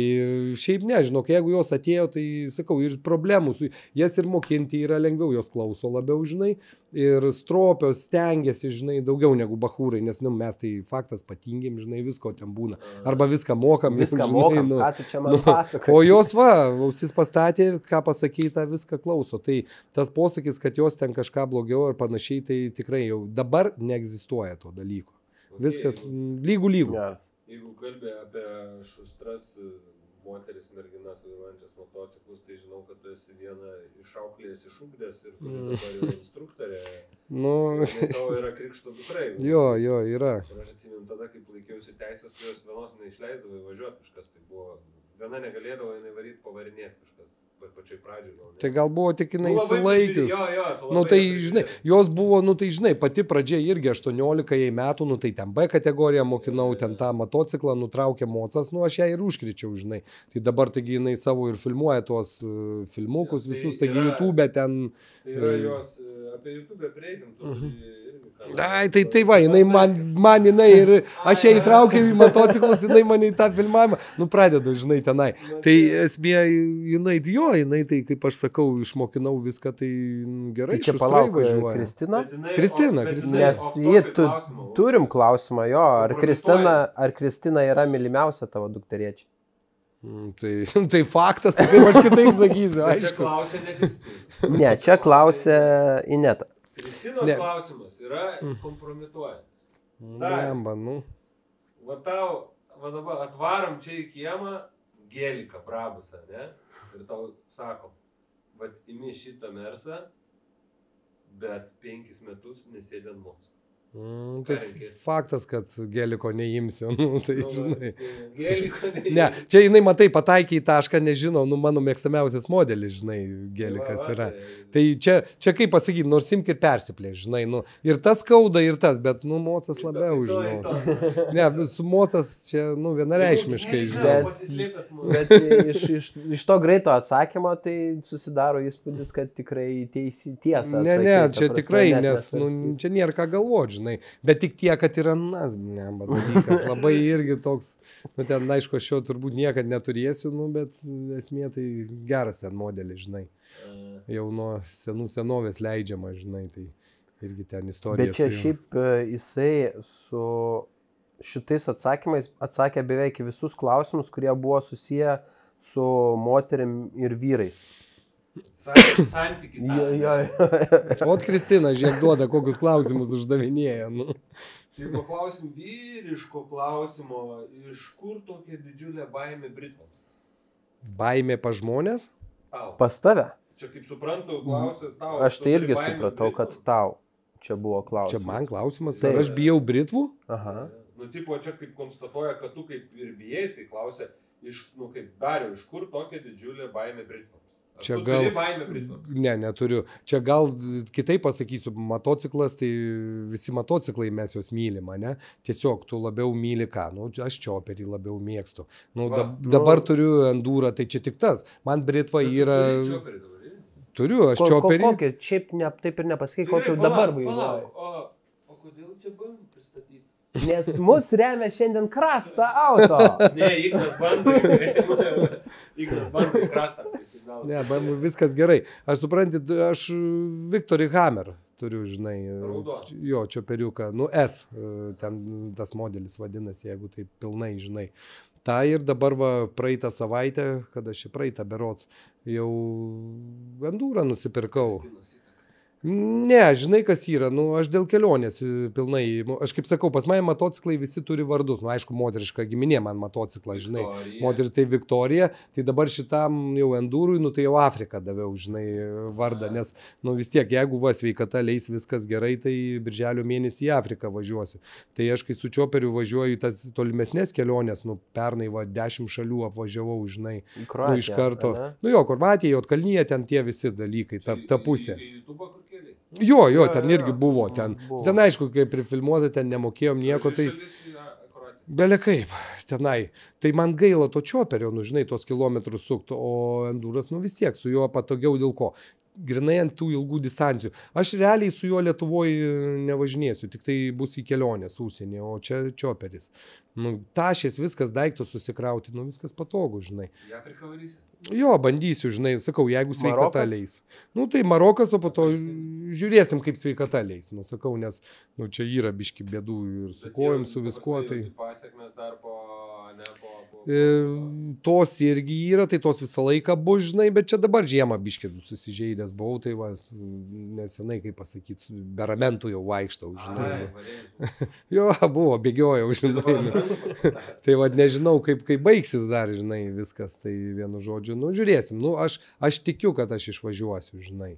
šiaip nežinok, jeigu jos atėjo, tai sakau, ir problemų, jas ir mokinti yra lengviau, jos klauso labiau, žinai. Ir stropios stengiasi, žinai, daugiau negu bachūrai, nes mes tai faktas patingim, žinai, visko ten būna. Arba viską mokam. Viską mokam, ką tu čia man pasakai. O jos ausis pastatė, ką pasakyta, viską klauso. Tai tas posakis, kad jos ten kažką blogiau ar panašiai, tai tikrai jau dabar neegzistuoja to dalyko. Viskas lygų. Ja. Jeigu kalbė apie šustras moteris, merginas vairuojančias motociklus, tai žinau, kad tu esi viena išauklėjęs, išugdęs ir turi dabar jau instruktorė. Tavo yra krikšto dukrai. Jo, yra. Ir aš atsimenu tada, kaip laikiausi teisės, tu jos vienos neišleisdavai važiuoti kažkas, tai buvo, viena negalėdavo jinai varyti pavarinėti kažkas. Pačioj pradžioj gal. Tai gal buvo tik jinai įsilaikius. Tai žinai, jos buvo, tai žinai, pati pradžia irgi 18 metų, tai ten B kategoriją mokinau, ten tą motociklą nutraukė mocas, aš ją ir užkričiau, žinai. Tai dabar taigi jinai savo ir filmuoja tuos filmukus visus, taigi YouTube ten. Tai yra jos, apie YouTube prieisim, tu Ai, tai va, jinai man jinai ir aš ją įtraukiau į motociklas, jinai man į tą filmavimą, pradedu, žinai, tenai. Tai esmė, jinai tai, kaip aš sakau, išmokinau viską, tai gerai, tai čia palauk, Kristina? Nes turim klausimą, jo, ar Kristina yra mylimiausia tavo dukterėčia? Tai faktas, kaip aš kitaip sakysiu, aišku. Čia klausė ne Kristina. Ne, čia klausė Ineta. Kristinos klausimas yra kompromituojantis. Lemba, Va dabar atvarom čia į kiemą gėliką, brabusą, ne? Ir tau sakom, imi šitą mersą, bet 5 metus nesėdė ant moco. Tai faktas, kad geliko neimsiu, tai žinai. Geliko neimsiu. Ne, čia jinai, matai, pataikė į tašką, nežinau, mano mėgstamiausias modelis, žinai, gelikas yra. Tai čia kaip pasakyti, nors imk ir persiplėš, žinai, ir tas skauda, ir tas, bet, mocas labiau, žinau. Ne, su mocas čia, vienareikšmiškai, žinai. Bet iš to greito atsakymo, tai susidaro įspūdis, kad tikrai tiesa. Ne, čia tikrai, nes, čia nėra ką galvoti, žinai, bet tik tiek, kad yra dalykas, labai irgi toks, ten, aišku, aš jo turbūt niekad neturėsiu, bet esmė tai geras ten modelis, žinai, jau nuo senovės leidžiama, žinai, tai irgi ten istorija. Bet čia šiaip jisai su šitais atsakymais atsakė beveik visus klausimus, kurie buvo susiję su moterim ir vyrais. Santykį. Ot Kristina, žiūrėk, duoda, kokius klausimus uždavinėja. Tai paklausim vyriško klausimo, iš kur tokia didžiulė baimė Britvoms? Baimė pa žmonės? Tau. Pas tave? Čia kaip suprantu, klausia tau. Aš tai irgi supratau, kad tau čia buvo klausimas. Čia man klausimas, ar aš bijau Britvų? Aha. Tipo, čia kaip konstatuoja, kad tu kaip ir bijai, tai klausia, kaip Dariau, iš kur tokia didžiulė baimė Britvoms? Čia gal, neturiu. Čia gal kitaip pasakysiu, motociklas, tai visi motociklai mes juos mylim, ne? Tiesiog tu labiau myli ką, aš čioperį labiau mėgstu. Dabar turiu endūrą, tai čia tik tas. Man Britva yra... Turiu, aš čioperį. Kokį, šiaip taip ir nepasakai, kokį dabar vairuoju. O kodėl čia bandai pristatyti? Nes mus remia šiandien Krasta auto. Ne, Ignas bandai Krastą prisigauti. Ne, viskas gerai. Aš supranti, aš Victory Hammer turiu, žinai, jo čioperiuką, S, ten tas modelis vadinasi, jeigu tai pilnai, žinai. Ta ir dabar praeitą savaitę, kada ši praeitą berods, jau endūrą nusipirkau. Ne, žinai, kas yra, aš dėl kelionės pilnai, aš kaip sakau, pas mane motociklai visi turi vardus, aišku, moteriška giminė man motociklą, žinai, moteris tai Viktorija, tai dabar šitam jau endūrui, tai jau Afriką daviau, žinai, vardą, nes, vis tiek, jeigu sveikata leis viskas gerai, tai birželio mėnesį į Afriką važiuosiu. Tai aš, kai su čioperiu važiuoju į tas tolimesnės kelionės, pernai 10 šalių apvažiavau, žinai, iš karto, Chorvatija, Juodkalnija, ten tie visi dalykai, ta pusė. Jo, ten irgi buvo, ten aišku, kai prifilmuota, ten nemokėjom nieko, tai belia kaip, tenai. Tai man gaila to čioperio, žinai, tos kilometrus sukti, o endūras, vis tiek, su juo patogiau dėl ko. Grinai ant tų ilgų distancijų. Aš realiai su juo Lietuvoje nevažinėsiu, tik tai bus į kelionės užsienį, o čia čioperis. Tašės, viskas, daiktus susikrauti, viskas patogu, žinai. Į Afriką varysi? Jo, bandysiu, žinai, sakau, jeigu sveikata leis. Tai Marokas, o po to žiūrėsim, kaip sveikata leis. Sakau, nes čia yra biški bėdų ir su kojom, su viskuo. Tai pasiekmes dar po... Tos irgi yra, tai tos visą laiką bus, žinai, bet čia dabar žiemą biški susižeidęs buvau, tai nesenai, kaip pasakyti, be ramentų jau vaikštau, žinai. Jo, buvo, bėgiojau, žinai. Tai nežinau, kaip baigsis dar, žinai, viskas, tai vienu žodžiu, žiūrėsim. Aš tikiu, kad aš išvažiuosiu, žinai.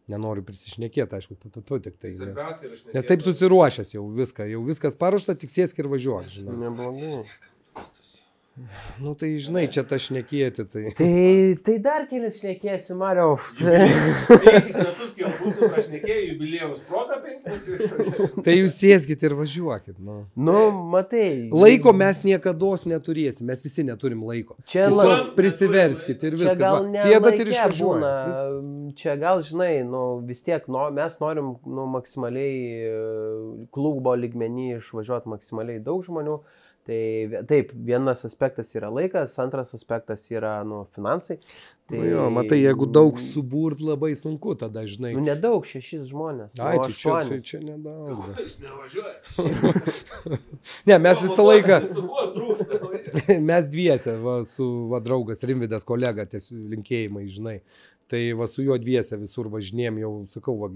Nenoriu prisišnekėti, aišku, tik tai. Nes taip susiruošęs jau viskas paruošta, tik sėsk ir važiuok, žinai. Neblogai. Tai žinai, čia ta šnekėti, tai... Tai dar kelis šnekėsi, Mariau. 5 metus, kai būsim prašnekėję, jubiliejaus proga 5 metų. Tai jūs sėskit ir važiuokit, matai. Laiko mes niekados neturėsim, mes visi neturim laiko. Tiesiog prisiverskit ir viskas. Sėdat ir išvažiuojat. Čia gal, žinai, vis tiek, mes norim maksimaliai klubo lygmenį išvažiuoti maksimaliai daug žmonių. Tai taip, vienas aspektas yra laikas, antras aspektas yra finansai. Tai... matai, jeigu daug suburt labai sunku, tada žinai. Nedaug, 6 žmonės. Ai, tai čia nedaug. Jis nevažiuoja. Ne, mes visą laiką. Mes dviese, su draugas Rimvydas, kolega, linkėjimai, žinai. Tai su juo dviese visur važinėjom, jau sakau, ar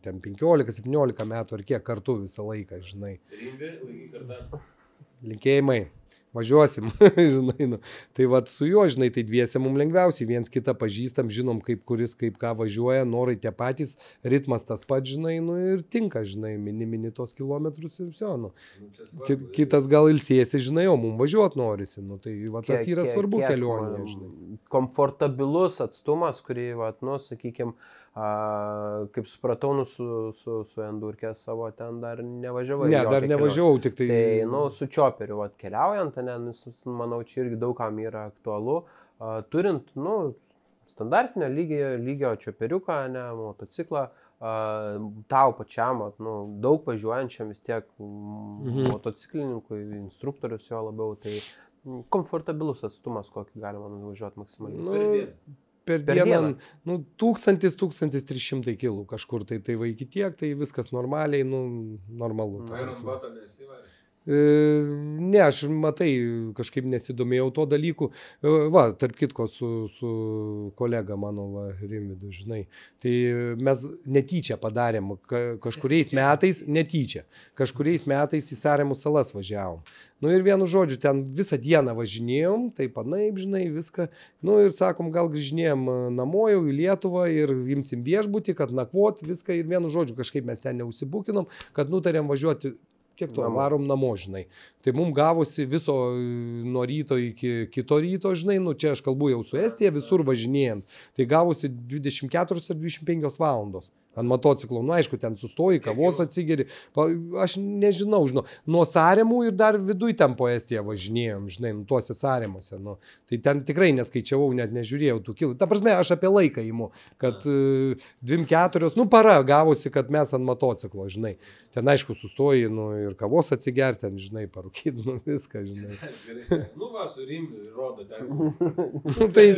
ten 15-17 metų, ar kiek kartu visą laiką, žinai. Rimvė, laiky kartą. linkėjimai. Važiuosim, žinai, nu. Tai vat su juo, žinai, tai dviese mums lengviausiai, viens kitą pažįstam, žinom, kaip kuris, kaip ką važiuoja, norai tie patys, ritmas tas pats, žinai, nu ir tinka, žinai, mini tos kilometrus ir viso, nu. Kitas gal ilsėsi, žinai, o mums važiuot norisi, nu, tai va, tas yra svarbu kelionėje, žinai. Komfortabilus atstumas, kurį, va, nu, sakykime, kaip supratau, nu, su endurkė savo ten dar nevažiavai. Ne, dar nevažiavau, tik tai... Tai, nu, su čioperiu, va, keliaujant, ne, manau, čia irgi daugam yra aktualu. Turint, nu, standartinio lygio čioperiuką, ne, motociklą, tau pačiam, nu, daug važiuojančiam vis tiek motociklininkui, instruktorius jo labiau, tai komfortabilus atstumas, kokį galima nuvažiuoti maksimaliai. Per dieną, nu, 1000-1300 kilų kažkur, tai va iki tiek, tai viskas normaliai, nu, normalu. Iron Bato nesivarė? Ne, aš matai, kažkaip nesidomėjau to dalykų. Va, tarp kitko su kolega mano, va, Rimvidu, žinai. Tai mes netyčia padarėm, kažkuriais metais, netyčia, kažkuriais metais į Saremų salas važiavom. Nu ir vienu žodžiu, ten visą dieną važinėjom, tai panaip, žinai, viską. Nu ir sakom, gal grįžinėjom namo jau į Lietuvą ir imsim viešbutį, kad nakvot viską ir vienu žodžiu kažkaip mes ten neužsibukinom, kad nutarėm važiuoti. Tiek to, varom namo, žinai. Tai mums gavosi viso nuo ryto iki kito ryto, žinai, nu čia aš kalbu jau su Estija, visur važinėjant. Tai gavosi 24 ar 25 valandos ant motociklo. Nu aišku, ten sustoji, kavos atsigeri. Aš nežinau, nuo Saremų ir dar viduj ten po Estiją važinėjom, žinai, nu tuose Saremuose. Nu. Tai ten tikrai neskaičiavau, net nežiūrėjau tų kilų. Ta prasme, aš apie laiką imu, kad 2-4, nu para gavosi, kad mes ant motociklo, žinai. Ten aišku sustoji, nu ir kavos atsigerti, ten, žinai, parūkyti, nu viską, žinai. Nu va, su Rimbiu rodo ten. Nu tai...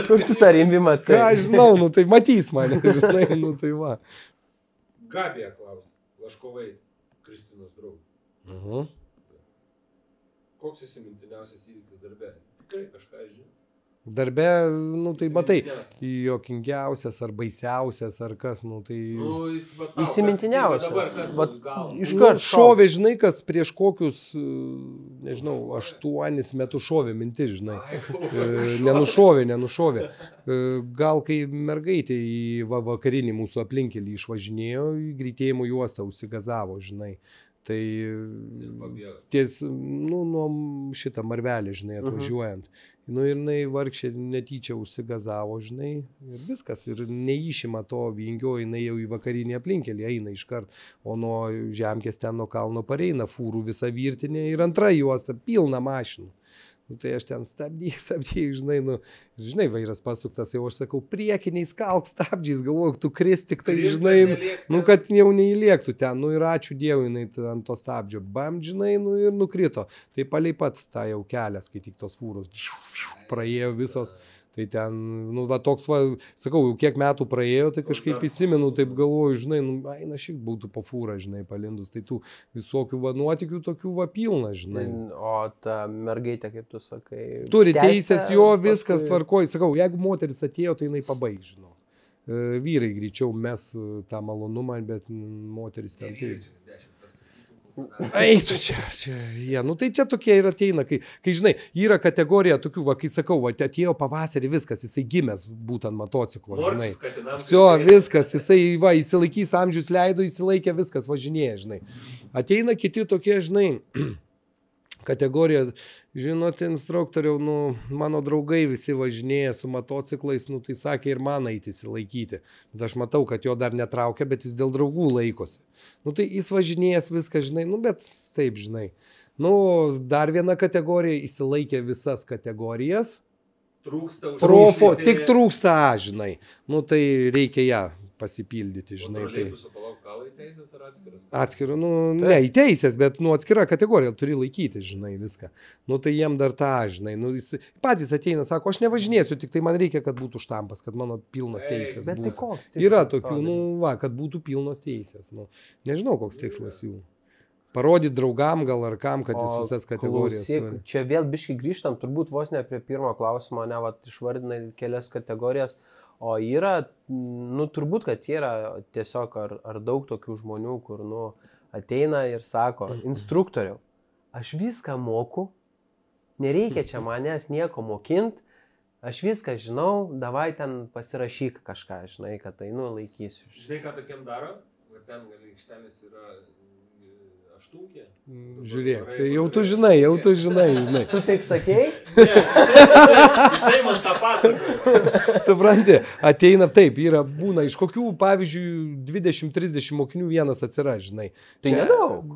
Kur tu tą Rimbį matai? Ką aš žinau, nu tai matys mane, žinai, nu tai va. Gabija klausia, Laškovai, Kristinos draugų. Koks įsimintiniausias įvykis darbe? Tikrai kažką žinai. Darbe, nu tai matai, juokingiausias ar baisiausias ar kas, nu tai... Įsimintiniausias. Šovė, žinai, kas prieš kokius, nežinau, 8 metus šovė mintis, žinai. Nenušovė. Gal kai mergaitė į vakarinį mūsų aplinkelį išvažinėjo, į greitėjimo juostą užsigazavo, žinai. Tai ties, nu, nuo šitą marvelį, žinai, atvažiuojant. Nu, ir jinai vargšė netyčia užsigazavo, žinai, ir viskas. Ir neišima to vingio, jinai jau į vakarinį aplinkelį eina iškart. O nuo Žemkės ten nuo kalno pareina fūrų visa virtinė ir antra juosta, pilna mašinų. Nu, tai aš ten stabdyk, žinai, nu, žinai, vairas pasuktas, jau aš sakau, priekiniais kalk stabdžiais, galvoju, tu kris tik tai, žinai, nu, kad jau neįlėktų ten, nu, ir ačiū Dievui, jinai ant to stabdžio, bam, žinai, nu, ir nukrito. Tai palei pat tą jau kelias, kai tik tos fūros praėjo visos. Tai ten, nu, va, toks, va, sakau, jau kiek metų praėjo, tai kažkaip įsimenu, taip galvoju, žinai, nu, eina šiek būtų po fūrą, žinai, palindus, tai tų visokių, va, nuotikių tokių, va, pilna, žinai. O ta mergaitė, kaip tu sakai, turi teisės, jo, viskas tvarkoja, sakau, jeigu moteris atėjo, tai jinai pabaig, žinau. Vyrai greičiau mes tą malonumą, bet moteris ten tai. Eitų čia, jie, nu tai čia tokie ir ateina, kai žinai, yra kategorija tokių, va, kai sakau, va, atėjo pavasarį viskas, jisai gimęs būtent motociklo, žinai. Visio, viskas, jisai, va, įsilaikys amžius leido, įsilaikė viskas, važinėja, žinai. Ateina kiti tokie, žinai, kategorija, žinot, instruktoriau, nu, mano draugai visi važinėja su motociklais, nu, tai sakė ir man eiti įsilaikyti. Bet aš matau, kad jo dar netraukia, bet jis dėl draugų laikosi. Nu, tai jis važinėjęs viską, žinai, nu, bet taip, žinai. Nu, dar viena kategorija, įsilaikė visas kategorijas. Trūksta už profo, tik trūksta, žinai. Nu, tai reikia ją pasipildyti, žinai. Tai... Atskirų, nu, ne, į teisės, bet, nu, atskira kategorija, turi laikyti, žinai, viską. Nu, tai jiem dar tą, žinai, nu, jis patys ateina, sako, aš nevažinėsiu, tik tai man reikia, kad būtų štampas, kad mano pilnos teisės būtų. Bet tai koks? Yra tokių, nu, va, kad būtų pilnos teisės, nu, nežinau, koks tikslas jų. Parodyti draugam gal ar kam, kad jis visas kategorijas turi. Čia vėl biškai grįžtam, turbūt vos ne prie pirmo klausimo, ne, va, išvardinai kelias kategorijas. O yra, nu, turbūt, kad yra tiesiog ar daug tokių žmonių, kur, nu, ateina ir sako, instruktoriau, aš viską moku, nereikia čia manęs nieko mokint, aš viską žinau, davai ten pasirašyk kažką, žinai, kad tai, laikysiu. Žinai, ką tokiem daro? Ten gali aikštelės yra aštunkė. Žiūrėk, tai jau tu žinai. Tu taip sakei? Jisai man tą pasakoja. Supranti, ateina taip, būna iš kokių, pavyzdžiui, 20-30 mokinių vienas atsiras, žinai. Tai čia, nedaug.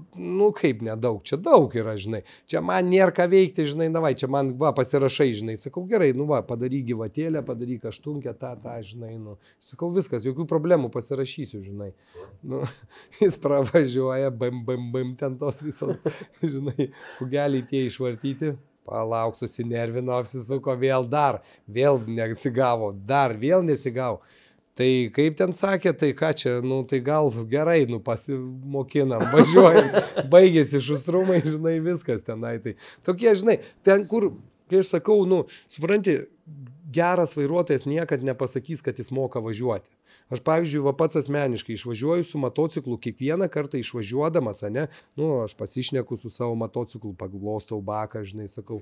Kaip nedaug, čia daug yra, žinai. Čia man nėra ką veikti, žinai, davai, čia man, pasirašai, žinai. Sakau, gerai, padaryk gyvatėlę, padaryk aštunkę, tą, žinai, Sakau, viskas, jokių problemų pasirašysiu, žinai. Jis pravažiuoja, bam, ten tos visos, žinai, kugeliai tie išvartyti. Palauk, susinervino, apsisuko, vėl nesigavo, vėl nesigavo. Tai kaip ten sakė, tai ką čia, tai gal gerai, pasimokinam, važiuojam, baigėsi šustrumai, žinai, viskas tenai. Tai tokie, žinai, ten kur, kai aš sakau, supranti, geras vairuotojas niekad nepasakys, kad jis moka važiuoti. Aš, pavyzdžiui, pats asmeniškai išvažiuoju su motociklu, kiekvieną kartą išvažiuodamas, aš pasišneku su savo motociklu, paglostau baką, žinai, sakau,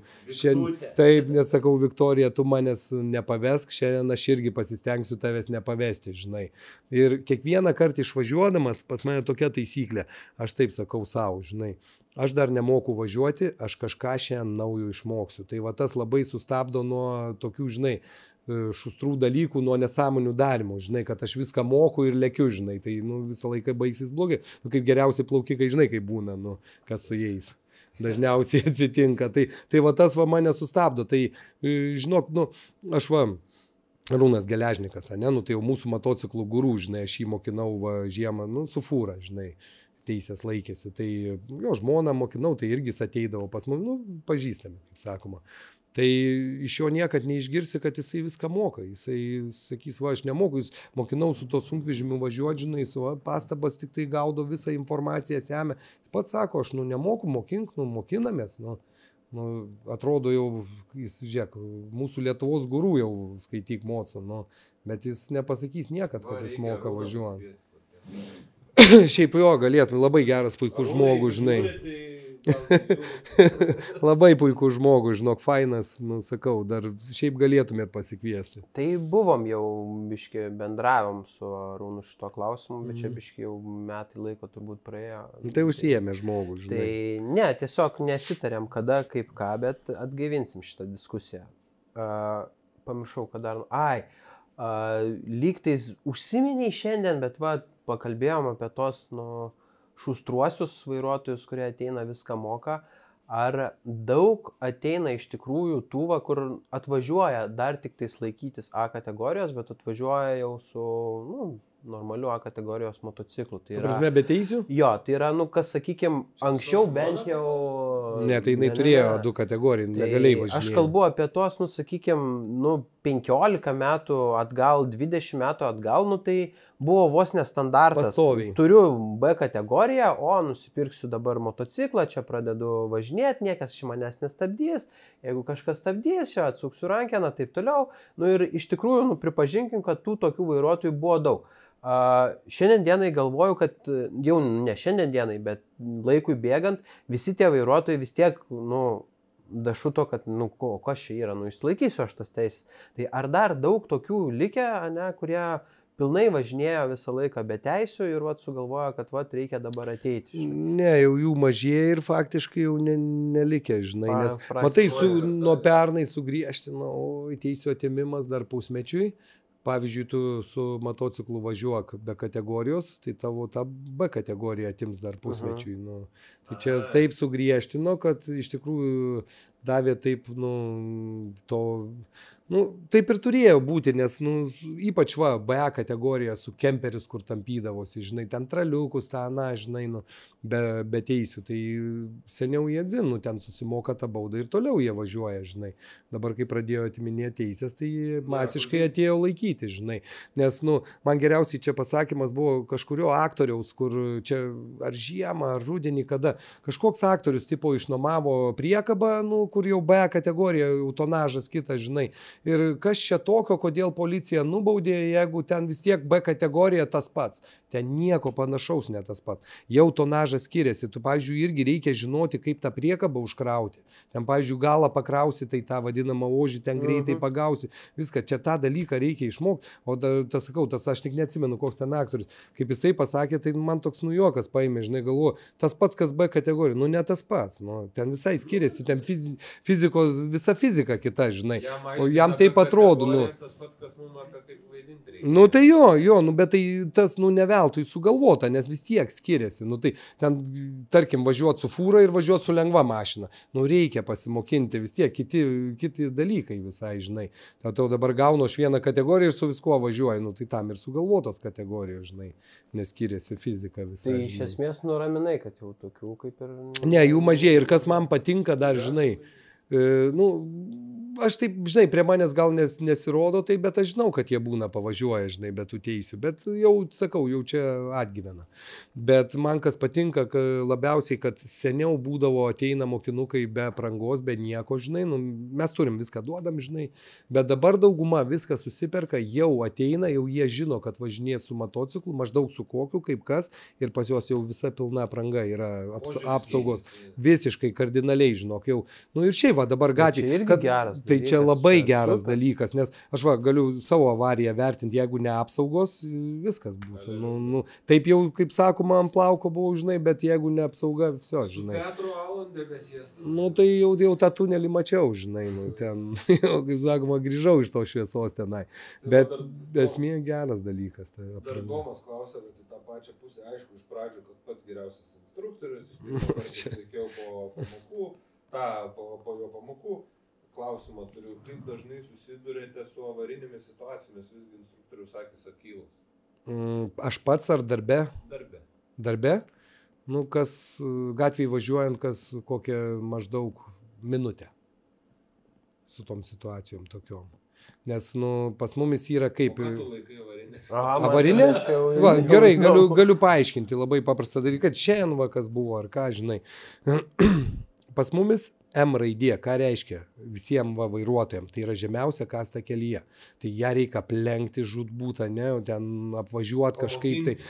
taip, nesakau, Viktorija, tu manęs nepavesk, šiandien aš irgi pasistengsiu tavęs nepavesti, žinai. Ir kiekvieną kartą išvažiuodamas, pas mane tokia taisyklė, aš taip sakau savo, žinai. Aš dar nemoku važiuoti, aš kažką šiandien naujo išmoksiu. Tai tas labai sustabdo nuo tokių, žinai, šustrų dalykų, nuo nesąmonių darimų, žinai, kad aš viską moku ir lekiu, žinai, tai visą laiką baigsis blogai. Kaip geriausiai plaukikai, žinai, kaip būna, kas su jais dažniausiai atsitinka. Tai tas mane sustabdo. Tai, žinok, aš Arūnas Geležnikas, tai jau mūsų motociklų gurų, žinai, aš jį mokinau žiemą, su fūra, žinai. Teisės laikėsi, tai jo žmoną mokinau, tai irgi jis ateidavo pas mus, pažįstami, kaip sakoma. Tai iš jo niekad neišgirsi, kad jisai viską moka. Jisai sakys, aš nemoku, jis mokinau su to sunkvežimiu važiuoti, žinai, pastabas tik tai gaudo visą informaciją, semia. Jis pats sako, aš nemoku, mokink, mokinamės. Atrodo jau, jis, žiūrėk, mūsų Lietuvos gurų jau skaityk moco, bet jis nepasakys niekad, kad jis moka važiuoti. Šiaip jo galėtum, labai geras, puikus žmogus, žinai. Labai puikus žmogus, žinok, fainas, sakau, dar šiaip galėtumėt pasikviesti. Tai buvom jau biški bendravom su Arūnu šito klausimu, bet čia biški jau metai laiko turbūt praėjo. Tai užsiėmė žmogus, žinai. Tai ne, tiesiog nesitarėm kada, kaip ką, bet atgaivinsim šitą diskusiją. Pamiršau, kad dar... lygtais užsiminiai šiandien, bet pakalbėjom apie tos šustruosius vairuotojus, kurie ateina viską moka. Ar daug ateina iš tikrųjų tų, kur atvažiuoja dar tik tais laikytis A kategorijos, bet atvažiuoja jau su normaliu A kategorijos motociklu. Tai prasme, be teisių? Jo, tai yra, kas sakykime, anksčiau bent jau... Ne, tai jinai turėjo du kategorijų, legaliai važinėjo. Aš kalbu apie tos, sakykime, 15 metų atgal, 20 metų atgal, tai buvo vos nestandartas. Pastoviai. Turiu B kategoriją, nusipirksiu dabar motociklą, čia pradedu važinėti, niekas iš manęs nestabdys, jeigu kažkas stabdys, čia atsuksiu rankeną, taip toliau. Ir iš tikrųjų, pripažinkim, kad tų tokių vairuotojų buvo daug. Šiandien dienai galvoju, kad jau ne šiandien dienai, bet laikui bėgant, visi tie vairuotojai vis tiek, dašuto, kad, kas čia yra, išlaikysiu aš tas teisės. Tai ar dar daug tokių likę, kurie pilnai važinėjo visą laiką be teisių ir sugalvojo, kad reikia dabar ateiti? Ne, jau jų mažėja ir faktiškai jau nelikę, žinai, nes matai, nuo pernai sugriežtino teisių atėmimas dar pusmečiui. Pavyzdžiui, tu su motociklu važiuok be kategorijos, tai tavo ta B kategorija atims dar pusmečiui. Tai čia taip sugriežtino, kad iš tikrųjų davė taip, taip ir turėjo būti, nes, ypač BA kategorija su kemperius, kur tampydavosi, žinai, ten traliukus, žinai, be teisių. Tai seniau jie ten susimoka tą baudą ir toliau jie važiuoja, žinai. Dabar, kai pradėjo atiminėti teisės, tai masiškai atėjo laikyti, žinai. Nes, man geriausiai čia pasakymas buvo kažkurio aktoriaus, kur čia ar žiemą, ar rudenį, kada kažkoks aktorius tipo išnuomavo priekabą, kur jau B kategorija, jau tonažas kitas, žinai. Ir kas čia tokio, kodėl policija nubaudė, jeigu ten vis tiek B kategorija tas pats. Ten nieko panašaus ne tas pats. Jau tonažas skiriasi. Tu, pavyzdžiui, irgi reikia žinoti, kaip tą priekabą užkrauti. Ten, pavyzdžiui, galą pakrausi, tai tą vadinamą ožį ten greitai pagausi. Viską, čia tą dalyką reikia išmokti. O tas, sakau, aš tik neatsimenu, koks ten aktorius. Kaip jisai pasakė, tai man toks nujokas paėmė, žinai, galvoju, tas pats, kas B kategorija. Nu, ne tas pats. Nu, ten visai skiriasi. Ten fizikos, visa fizika kita, žinai. O jam taip atrodo. Nu, tas pats, kas mums apie kaip vaidinti reikia. Nu tai jo, nu bet tai tas, nu ne veltui sugalvota, nes vis tiek skiriasi. Nu tai ten, tarkim, važiuoti su fūra ir važiuoti su lengva mašina. Nu reikia pasimokinti, vis tiek kiti dalykai visai, žinai. Tau dabar gaunu aš vieną kategoriją ir su viskuo važiuoju, nu tai tam ir sugalvotos kategorijos, žinai, nes skiriasi fizika visai. Tai iš esmės nuraminai, kad jau tokių kaip ir... Ne, jų mažėja ir kas man patinka dar, žinai, nu... Aš taip, žinai, prie manęs gal nesirodo tai, bet aš žinau, kad jie būna pavažiuoja, žinai, bet tų teisių. Bet jau, sakau, jau čia atgyvena. Bet man kas patinka labiausiai, kad seniau būdavo ateina mokinukai be aprangos, be nieko, žinai, nu, mes turim viską duodam, žinai. Bet dabar dauguma viską susiperka, jau ateina, jau jie žino, kad važinės su motociklu, maždaug su kokiu, kaip kas, ir pas juos jau visa pilna apranga yra apsaugos. Visiškai kardinaliai, žinok, jau. Nu ir šiaip, va, dabar gatvė. Tai čia labai geras dalykas, nes aš galiu savo avariją vertinti, jeigu ne apsaugos, viskas būtų. Nu, taip jau, kaip sakoma, ant plauko buvau, žinai, bet jeigu ne apsauga, viso, žinai. Su Petru Alon debesies. Nu, tai jau tą tunelį mačiau, žinai, nu, ten, jau, kaip sakoma, grįžau iš to šviesos tenai. Bet esmė geras dalykas. Tai dar Domas klausė, bet į tą pačią pusę, aišku, iš pradžių, kad pats geriausias instruktorius, iš pirmo karto laikiau po jo pamokų. Klausimą turiu, kaip dažnai susidurėte su avarinėmis situacijomis, visgi instruktorius sakė Akylas. Aš pats ar darbe? Darbe? Nu, kas gatvėje važiuojant, kas kokią maždaug minutę su tom situacijom tokiom. Nes, nu, pas mumis yra kaip... O ką tu laikai avarinės? Avarinė? Va, gerai, galiu paaiškinti labai paprastą dalyką, kad šiandien va, kas buvo, ar ką, žinai. Pas mumis M raidė, ką reiškia visiems vairuotojams, tai yra žemiausia kasta kelyje. Tai ją reikia aplenkti žūtbūt, ne, ten apvažiuoti kažkaip tai.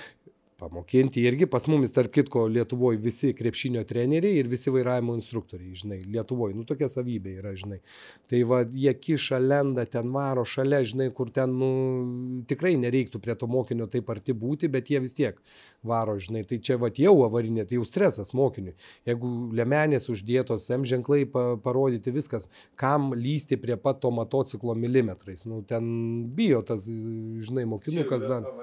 Pamokinti irgi, pas mumis, tarp kitko, Lietuvoje visi krepšinio treneriai ir visi vairavimo instruktoriai, žinai, Lietuvoje, nu tokia savybė yra, žinai. Tai va, jie kiša, lenda, ten varo šalia, žinai, kur ten, nu, tikrai nereiktų prie to mokinio taip arti būti, bet jie vis tiek varo, žinai. Tai čia va, jau avarinė, tai jau stresas mokiniui. Jeigu lemenės uždėtos, M ženklai parodyti viskas, kam lysti prie pat to motociklo milimetrais. Nu, ten bijo tas, žinai, mokinukas dar.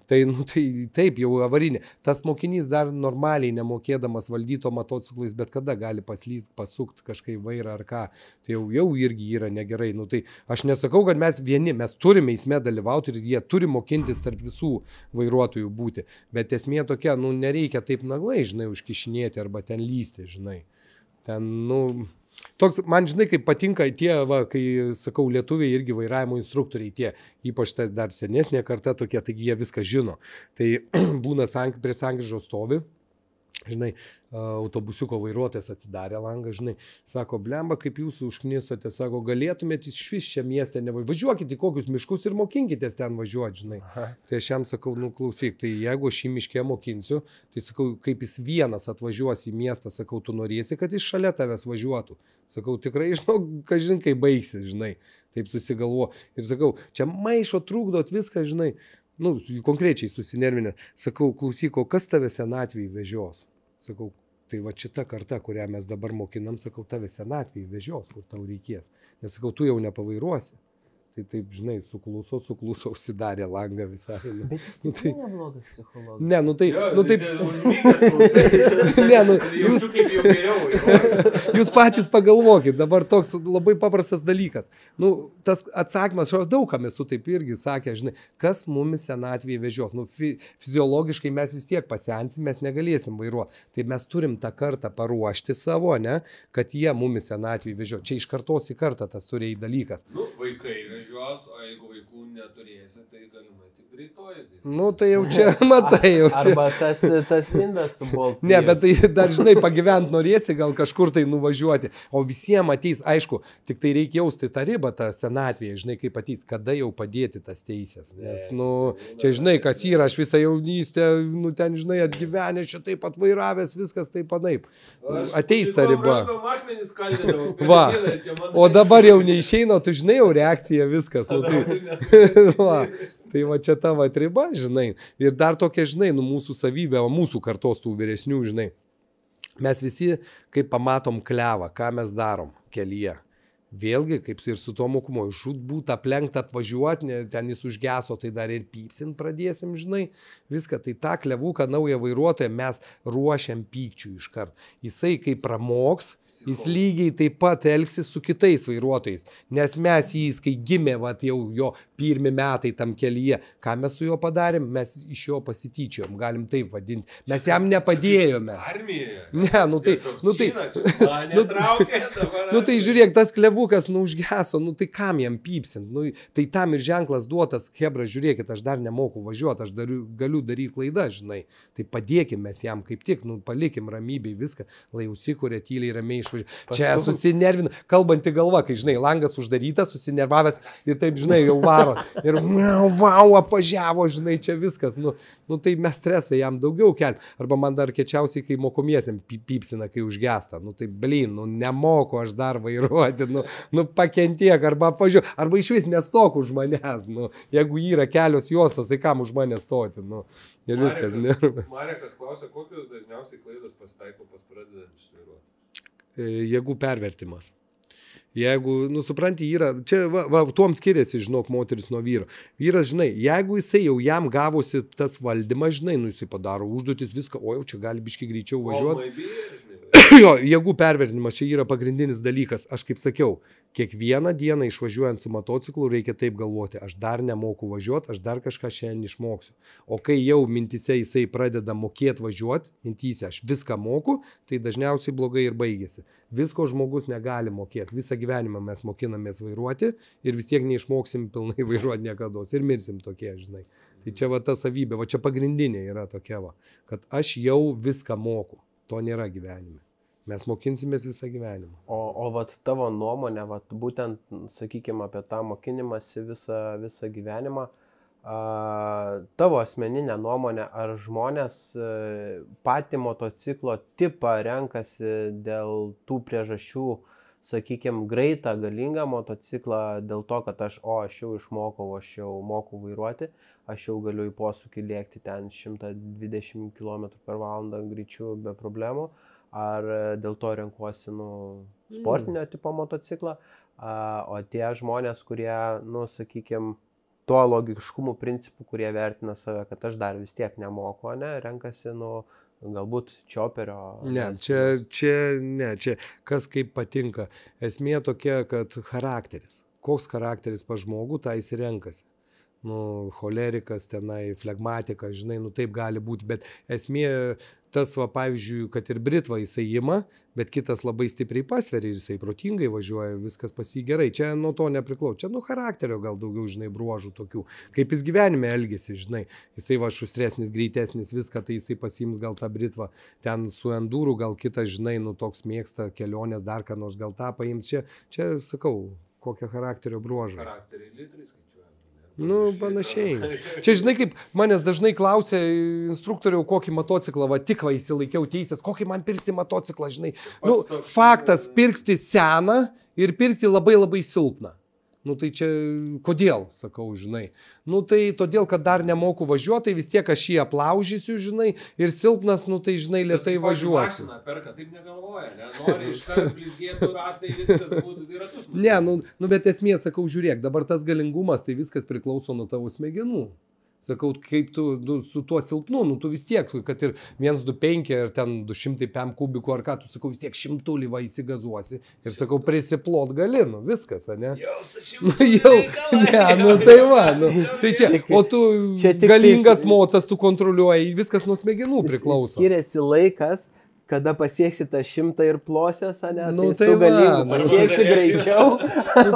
Tai, nu, tai taip, jau avarinė. Tas mokinys dar normaliai nemokėdamas valdyto motociklais, bet kada gali paslyst, pasukti kažkaip vairą ar ką. Tai jau irgi yra negerai. Nu, tai aš nesakau, kad mes turime eisme dalyvauti ir jie turi mokintis tarp visų vairuotojų būti. Bet esmė tokia, nu, nereikia taip naglai, žinai, užkišinėti arba ten lysti, žinai. Ten, nu... Toks, man žinai, kaip patinka tie, va, kai sakau, lietuviai irgi vairavimo instruktoriai, tie, ypač tai dar senesnė karta tokie, taigi jie viską žino. Tai būna prie sankryžos stovi, žinai, autobusiuko vairuotojas atsidarė langą, žinai, sako, blemba, kaip jūs užknisote, sako, galėtumėte iš čia mieste važiuokite į kokius miškus ir mokinkitės ten važiuoti, žinai. Tai aš jam sakau, nu klausyk, tai jeigu aš į miške mokinsiu, tai sakau, kaip jis vienas atvažiuos į miestą, sakau, tu norėsi, kad jis šalia tavęs važiuotų. Sakau, tikrai, žinau, kažin, kai baigsis, žinai, taip susigalvo. Ir sakau, čia maišo, trukdot viską, žinai, nu, konkrečiai susinervinę. Sakau, klausyk, o kas tave senatvėj vežios? Sakau, tai va šita karta, kurią mes dabar mokinam, sakau, tave senatvėj vežios, kur tau reikės. Nes sakau, tu jau nepavairuosi. Tai taip, žinai, sukluso, užsidarė langą visai. Nu, bet jis tai neblogas psichologas. Ne, nu tai... Jo, nu, taip, ne, nu, jūs patys pagalvokit, dabar toks labai paprastas dalykas. Nu, tas atsakymas, aš daug kam esu taip irgi sakė, žinai, kas mumis senatvėje vežios. Nu, fiziologiškai mes vis tiek pasensim, mes negalėsim vairuoti. Tai mes turim tą kartą paruošti savo, ne, kad jie mumis senatvėje vežio. Čia iš kartos į kartą tas turi dalykas. Nu, vaikai vežios, o jeigu vaikų neturėsi, tai galimai tik greitoji. Nu, tai jau čia, matai, jau čia. Arba tas Lindas su Boltu. Ne, bet tai dar, žinai, pagyvent norėsi, gal kažkur tai nuvažiuoti. O visiems ateis, aišku, tik tai reikia jausti tą ribą, tą senatvėje, žinai, kaip ateis, kada jau padėti tas teisės. Nes, nu, čia, žinai, kas yra, aš visą jaunystę, nu, ten, žinai, atgyvenę, šitaip atvairavęs, viskas taip panaip. Ateis ta riba. Va, o dabar jau neišeina, tu žinai, jau reakcija viskas. Nu, tai, va, tai va čia tavo riba, žinai. Ir dar tokia, žinai, nu, mūsų savybė, o mūsų kartos tų vyresnių, žinai. Mes visi, kaip pamatom klevą, ką mes darom kelyje. Vėlgi, kaip ir su to mokumo, žudbūt aplenkt, atvažiuoti, ten jis užgeso, tai dar ir pypsint pradėsim, žinai, viską. Tai tą klevuką naują vairuotoją mes ruošiam pykčių iškart. Jisai kaip pramoks, jis lygiai taip pat elgsis su kitais vairuotojais, nes mes jis, kai gimė, vat, jau jo pirmi metai tam kelyje, ką mes su juo padarėm, mes iš jo pasityčiojom, galim taip vadinti. Mes jam nepadėjome. Armijoje? Ne, nu tai žiūrėk, tas klevukas, nu, užgeso, nu, tai kam jam pypsint, nu, tai tam ir ženklas duotas, hebra, žiūrėkit, aš dar nemoku važiuoti, aš galiu daryti klaidą, žinai, tai padėkim mes jam kaip tik, nu, palikim ramybėj viską, lai užsikūrė tyliai ramiai išvažiuoti. Čia susinervina, kalbanti galva, kai, žinai, langas uždarytas, susinervavęs ir taip, žinai, jau varo. Ir wow, apvažiavo, žinai, čia viskas. Nu, tai mes stresą jam daugiau keliam. Arba man dar kečiausiai, kai mokomiesiam pypsina, kai užgesta. Nu, tai, blin, nu, nemoku aš dar vairuoti, nu, pakentiek, arba apvažiuoju, arba iš vis nestok už manęs. Nu, jeigu yra kelios juostos, tai kam už mane stoti? Nu, ir viskas. Marekas klausia, kokios dažniausiai klaidos pasitaiko pas pradedančius vairuoti? Jėgų pervertimas. Jeigu, nu, supranti, yra, čia, va, tuom skiriasi, žinok, moteris nuo vyro. Vyras, žinai, jeigu jisai jau jam gavosi tas valdymas, žinai, nu, jisai padaro užduotis, viską, o jau čia gali biškai greičiau važiuoti. Jo, jėgų pervertinimas čia yra pagrindinis dalykas. Aš kaip sakiau, kiekvieną dieną išvažiuojant su motociklu reikia taip galvoti, aš dar nemoku važiuoti, aš dar kažką šiandien išmoksiu. O kai jau mintise jisai pradeda mokėti važiuoti, mintyse aš viską moku, tai dažniausiai blogai ir baigėsi. Visko žmogus negali mokėti. Visą gyvenimą mes mokinamės vairuoti ir vis tiek neišmoksim pilnai vairuoti niekados ir mirsim tokie, žinai. Tai čia va ta savybė, va čia pagrindinė yra tokia va, kad aš jau viską moku. To nėra gyvenime. Mes mokinsimės visą gyvenimą. O vat tavo nuomonė, vat būtent, sakykime, apie tą mokinimąsi visą gyvenimą, tavo asmeninė nuomonė, ar žmonės patį motociklo tipą renkasi dėl tų priežasčių, sakykime, greitą, galingą motociklą, dėl to, kad aš jau išmokau, aš jau moku vairuoti, aš jau galiu į posūkį lėkti ten 120 km/h greičiu be problemų, ar dėl to renkuosi, sportinio tipo motociklą, o tie žmonės, kurie, sakykime, tuo logiškumo principu, kurie vertina save, kad aš dar vis tiek nemoku, renkasi, galbūt čioperio. Ne, čia kas kaip patinka. Esmė tokia, kad charakteris. Koks charakteris pas žmogų, tai jis renkasi. Cholerikas, tenai, flegmatikas, žinai, taip gali būti, bet esmė tas, va, pavyzdžiui, kad ir Britva jisai ima, bet kitas labai stipriai pasveria ir jisai protingai važiuoja, viskas pas jį gerai. Čia nuo to nepriklauso. Čia charakterio gal daugiau, žinai, bruožų tokių. Kaip jis gyvenime elgesi, žinai. Jisai va šustresnis, greitesnis, viską, tai jisai pasiims gal tą Britvą. Ten su endūru gal kitas, žinai, toks mėgsta kelionės, dar ką nors gal tą paims. Čia sakau, kokią charakterio bruožą. Charakteriai litrai skaičiuoja. Panašiai. Čia, žinai, kaip manęs dažnai klausia instruktoriau, kokį motociklą, va, tik va įsilaikiau teisės, kokį man pirkti motociklą, žinai. Faktas, pirkti seną ir pirkti labai labai silpną. Tai čia, kodėl, sakau, žinai. Tai todėl, kad dar nemoku važiuoti, tai vis tiek aš jį aplaužysiu, žinai, ir silpnas, tai, žinai, lėtai važiuosiu. Mašiną perka, taip negalvoja, nori iškart blizgėtų ratai, viskas būtų, tai ratus. Ne, bet esmė, sakau, žiūrėk, dabar tas galingumas, tai viskas priklauso nuo tavo smegenų. Sakau, kaip tu su tuo silpnu, tu vis tiek, kad ir 125 ir ten 200 PM kubikų ar ką, tu sakau, vis tiek 100 lyva įsigazuosi ir sakau, prisiplot gali, viskas, ne? Tai va, tai čia, o tu galingas mocas, tu kontroliuoji, viskas nuo smegenų priklauso. Skiriasi laikas, kada pasieksi tą 100 ir plosės, ne, Nu, tai tai su galingu va, nu. pasieksi greičiau,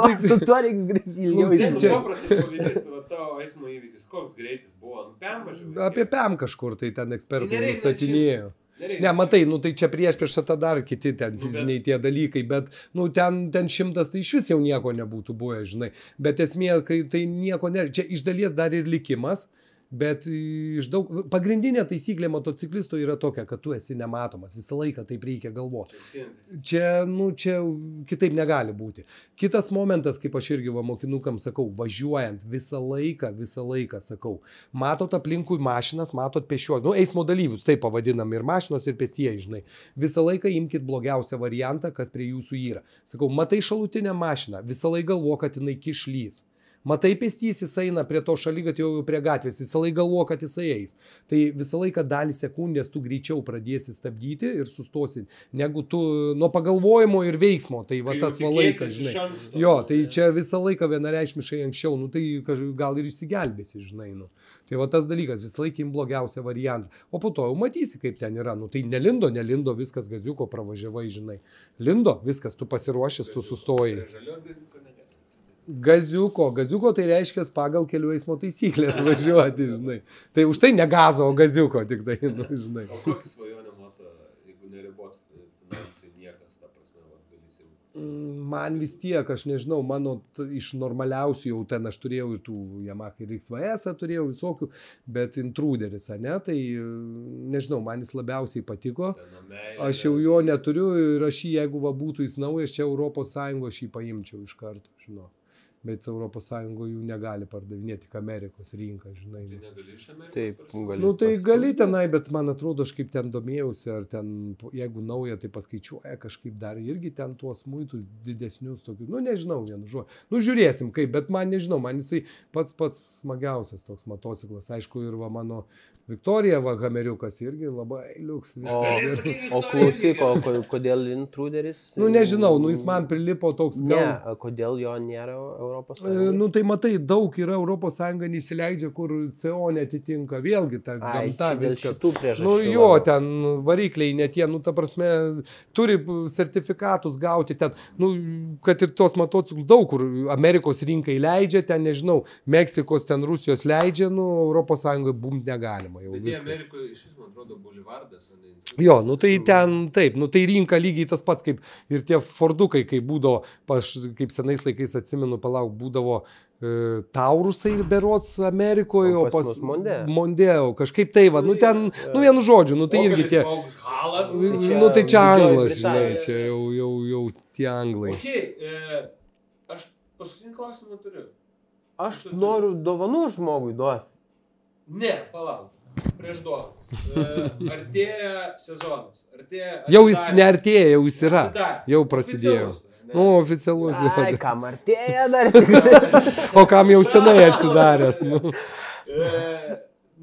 tai- su tuo reiks greičiau. Sėdu čia- paprastas pavyzdys, tai va tavo eismo įvykis, koks greitis buvo, nu pem važiavai. Apie PEM kažkur tai ten ekspertai Tai nereikia nustatinėjo. Ne, matai, nu tai čia prieš tada dar kiti ten fiziniai tie dalykai, bet, nu ten 100 tai iš vis jau nieko nebūtų buvę, žinai. Bet esmė, kai tai nieko ne, čia iš dalies dar ir likimas, bet iš daug, pagrindinė taisyklė motociklisto yra tokia, kad tu esi nematomas, visą laiką taip reikia galvoti. Čia kitaip negali būti. Kitas momentas, kaip aš irgi va mokinukam sakau, važiuojant visą laiką sakau, matot aplinkui mašinas, matot pešios, nu eismo dalyvius, taip pavadinam ir mašinos, ir pėstieji, žinai. Visą laiką imkit blogiausią variantą, kas prie jūsų yra. Sakau, matai šalutinę mašiną, visą laiką galvo, kad jinai kišlys. Matai pėstys, jis eina prie to šaligatvio jau prie gatvės, visą laiką galvo, kad jis eis. Tai visą laiką dalį sekundės tu greičiau pradėsi stabdyti ir sustosi, negu tu nuo pagalvojimo ir veiksmo. Tai va tas va laikas, žinai. Jo, tai čia visą laiką vienareikšmiškai anksčiau, nu tai gal ir išsigelbėsi, žinai. Nu. Tai va tas dalykas, visą laiką im blogiausią variantą. O po to jau matysi, kaip ten yra. Nu tai nelindo, viskas gaziuko pravažiavai, žinai. Lindo, viskas, tu pasiruošęs, tu sustojai. Gaziuko tai reiškia pagal kelių eismo taisyklės važiuoti, žinai. Tai už tai ne gazo, o gaziuko tik tai, nu, žinai. O kokį svajonę mato, jeigu neribotų finansai niekas, ta prasme, galys jau? Man vis tiek, aš nežinau, mano iš normaliausių jau ten aš turėjau ir tų Yamaha ir XVS turėjau visokių, bet Intruderis, ne, tai nežinau, man jis labiausiai patiko. Aš jau jo neturiu ir aš jį, jeigu va būtų jis naujas, čia Europos Sąjungo aš jį paimčiau iš karto, žinau. Bet Europos Sąjungo jų negali pardavinėti, tik Amerikos rinką, žinai. Tai negali iš Amerikos? Taip, gali. Nu tai gali tenai, bet man atrodo, aš kaip ten domėjausi, ar ten, jeigu nauja, tai paskaičiuoja kažkaip dar irgi ten tuos muitus didesnius tokius, nu nežinau, vienu žodžiu. Nu žiūrėsim kaip, bet man nežinau, man jisai pats smagiausias toks motociklas. Aišku, ir va mano Viktorija, va Hameriukas irgi labai liuks. O klausyk, kodėl Intruderis? Nu nežinau, nu jis man prilipo toks gal... Ne, kodėl jo nėra Europos Sąjunga? Nu tai matai, daug yra Europos Sąjunga neįsileidžia, kur CO netitinka, vėlgi ta gamta viskas. Nu jo, ten varikliai net jie, nu ta prasme, turi sertifikatus gauti ten, nu kad ir tos motociklus daug, kur Amerikos rinkai leidžia, ten nežinau, Meksikos, ten Rusijos leidžia, nu Europos Sąjungai bumt negalima. Bet jie Amerikoje iš vis, man atrodo, Bolivardas. Jo, nu tai ten taip, nu tai rinka lygiai tas pats kaip ir tie Fordukai, kai būdavo, kaip senais laikais atsimenu, palauk, būdavo Taurusai berods Amerikoje, o pas Mondeo, kažkaip tai va, nu ten, nu vienu žodžiu, nu tai irgi tie, nu tai čia anglas, žinai, čia jau tie anglai. Aš paskutinį klausimą turiu. Aš noriu dovanų žmogui duoti. Ne, palauk. Prieš duodamas. Artėja sezonas. Jau jis neartėja, jau jis yra. Jau prasidėjo. Nu, oficialus. Ai, kam artėja dar? O kam jau senai atsidaręs. Nu.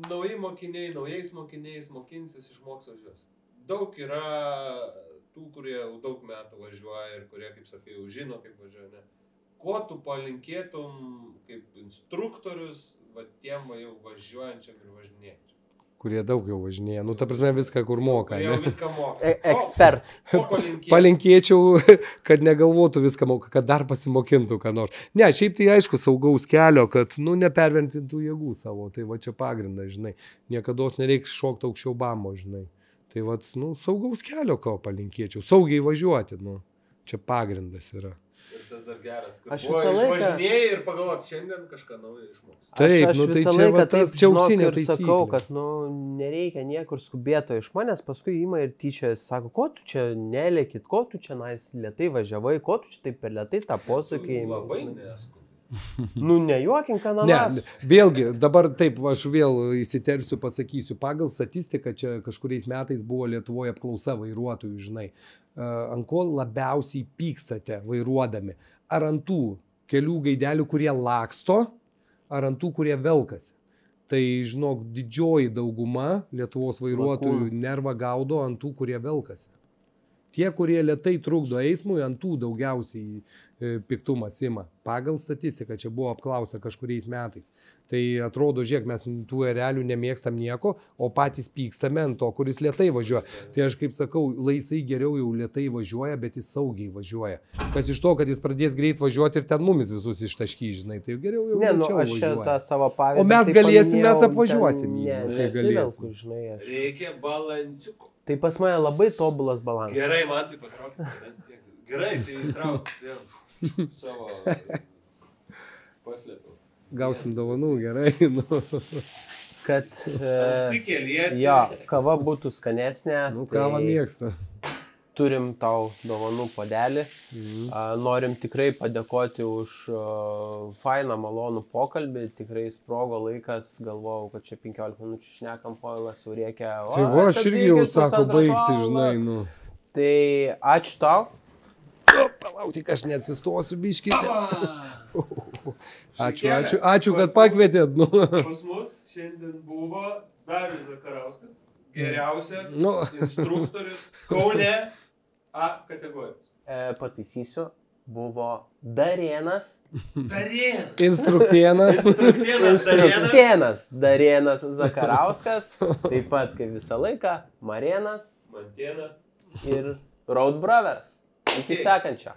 Nauji mokiniai, naujais mokiniais mokinsis, išmoks važiuos. Daug yra tų, kurie jau daug metų važiuoja ir kurie, kaip sakai, jau žino, kaip važiuoja. Ne? Ko tu palinkėtum kaip instruktorius va tiem va jau važiuojančiam ir važinėjančiam? Kurie daug jau važinėja. Nu, ta prasme, viską, kur moka. Jau viską moka. Ekspert. Palinkėčiau, kad negalvotų viską moka, kad dar pasimokintų, ką nors. Ne, šiaip tai aišku, saugaus kelio, kad, nu, neperventintų jėgų savo. Tai va čia pagrindas, žinai. Niekados nereiks šokti aukščiau bamo, žinai. Tai va, nu, saugaus kelio, ko palinkėčiau. Saugiai važiuoti, nu. Čia pagrindas yra. Ir tas dar geras, kad aš visą laiką važinėjai ir pagalvot, šiandien kažką naujo išmoks. Taip, nu tai čia va tas čia auksinė taisyklė. Sakau, kad nu nereikia niekur skubėto iš manęs, paskui ima ir tyčia sako, ko tu čia nelėkit, ko tu čia lėtai važiavai, ko tu čia taip per lėtai tą posūkį. Labai neskubi. Nu nejuokink, kanalas. Ne, vėlgi, dabar taip, aš vėl įsiterpsiu, pasakysiu, pagal statistiką čia kažkuriais metais buvo Lietuvoje apklausa vairuotojų, žinai, ant ko labiausiai pykstate vairuodami. Ar ant tų kelių gaidelių, kurie laksto, ar ant tų, kurie velkasi. Tai, žinok, didžioji dauguma Lietuvos vairuotojų nervą gaudo ant tų, kurie velkasi. Tie, kurie lėtai trukdo eismui, ant tų daugiausiai piktumas ima. Pagal statistiką, čia buvo apklausta kažkuriais metais. Tai atrodo, žiūrėk, mes tų erelių nemėgstam nieko, o patys pykstame ant to, kuris lėtai važiuoja. Tai aš kaip sakau, laisai geriau jau lėtai važiuoja, bet jis saugiai važiuoja. Kas iš to, kad jis pradės greit važiuoti ir ten mumis visus ištašky, žinai, tai geriau jau lėčiau važiuoja. O mes galėsim, mes apvažiuosim jį. Reikia balansiuko. Tai pas mane labai tobulas balansas. Gerai, man tai patraukti. Gerai, tai traukti savo paslėpiau. Gausim dovanų, gerai. Nu. Kad jo, kava būtų skanesnė. Nu, kava mėgsta. Turim tau dovanų puodelį. Norim tikrai padėkoti už fainą, malonų pokalbį. Tikrai sprogo laikas. Galvojau, kad čia 15 minučių šnekam, Povilas jau rėkia. Tai va, aš irgi jau sako baigti, žinai, nu. Tai ačiū tau. Palauk, tik aš neatsistosiu biškite. Ačiū, kad pakvietėt. Nu. Pas mus šiandien buvo Darius Zakarauskas. Geriausias instruktorius Kaune A kategorijos. Pataisysiu, buvo Darėnas. Instruktėnas. Darėnas Zakarauskas. Taip pat kaip visą laiką Marėnas. Mantėnas. Ir Road Brothers. Iki sekančio.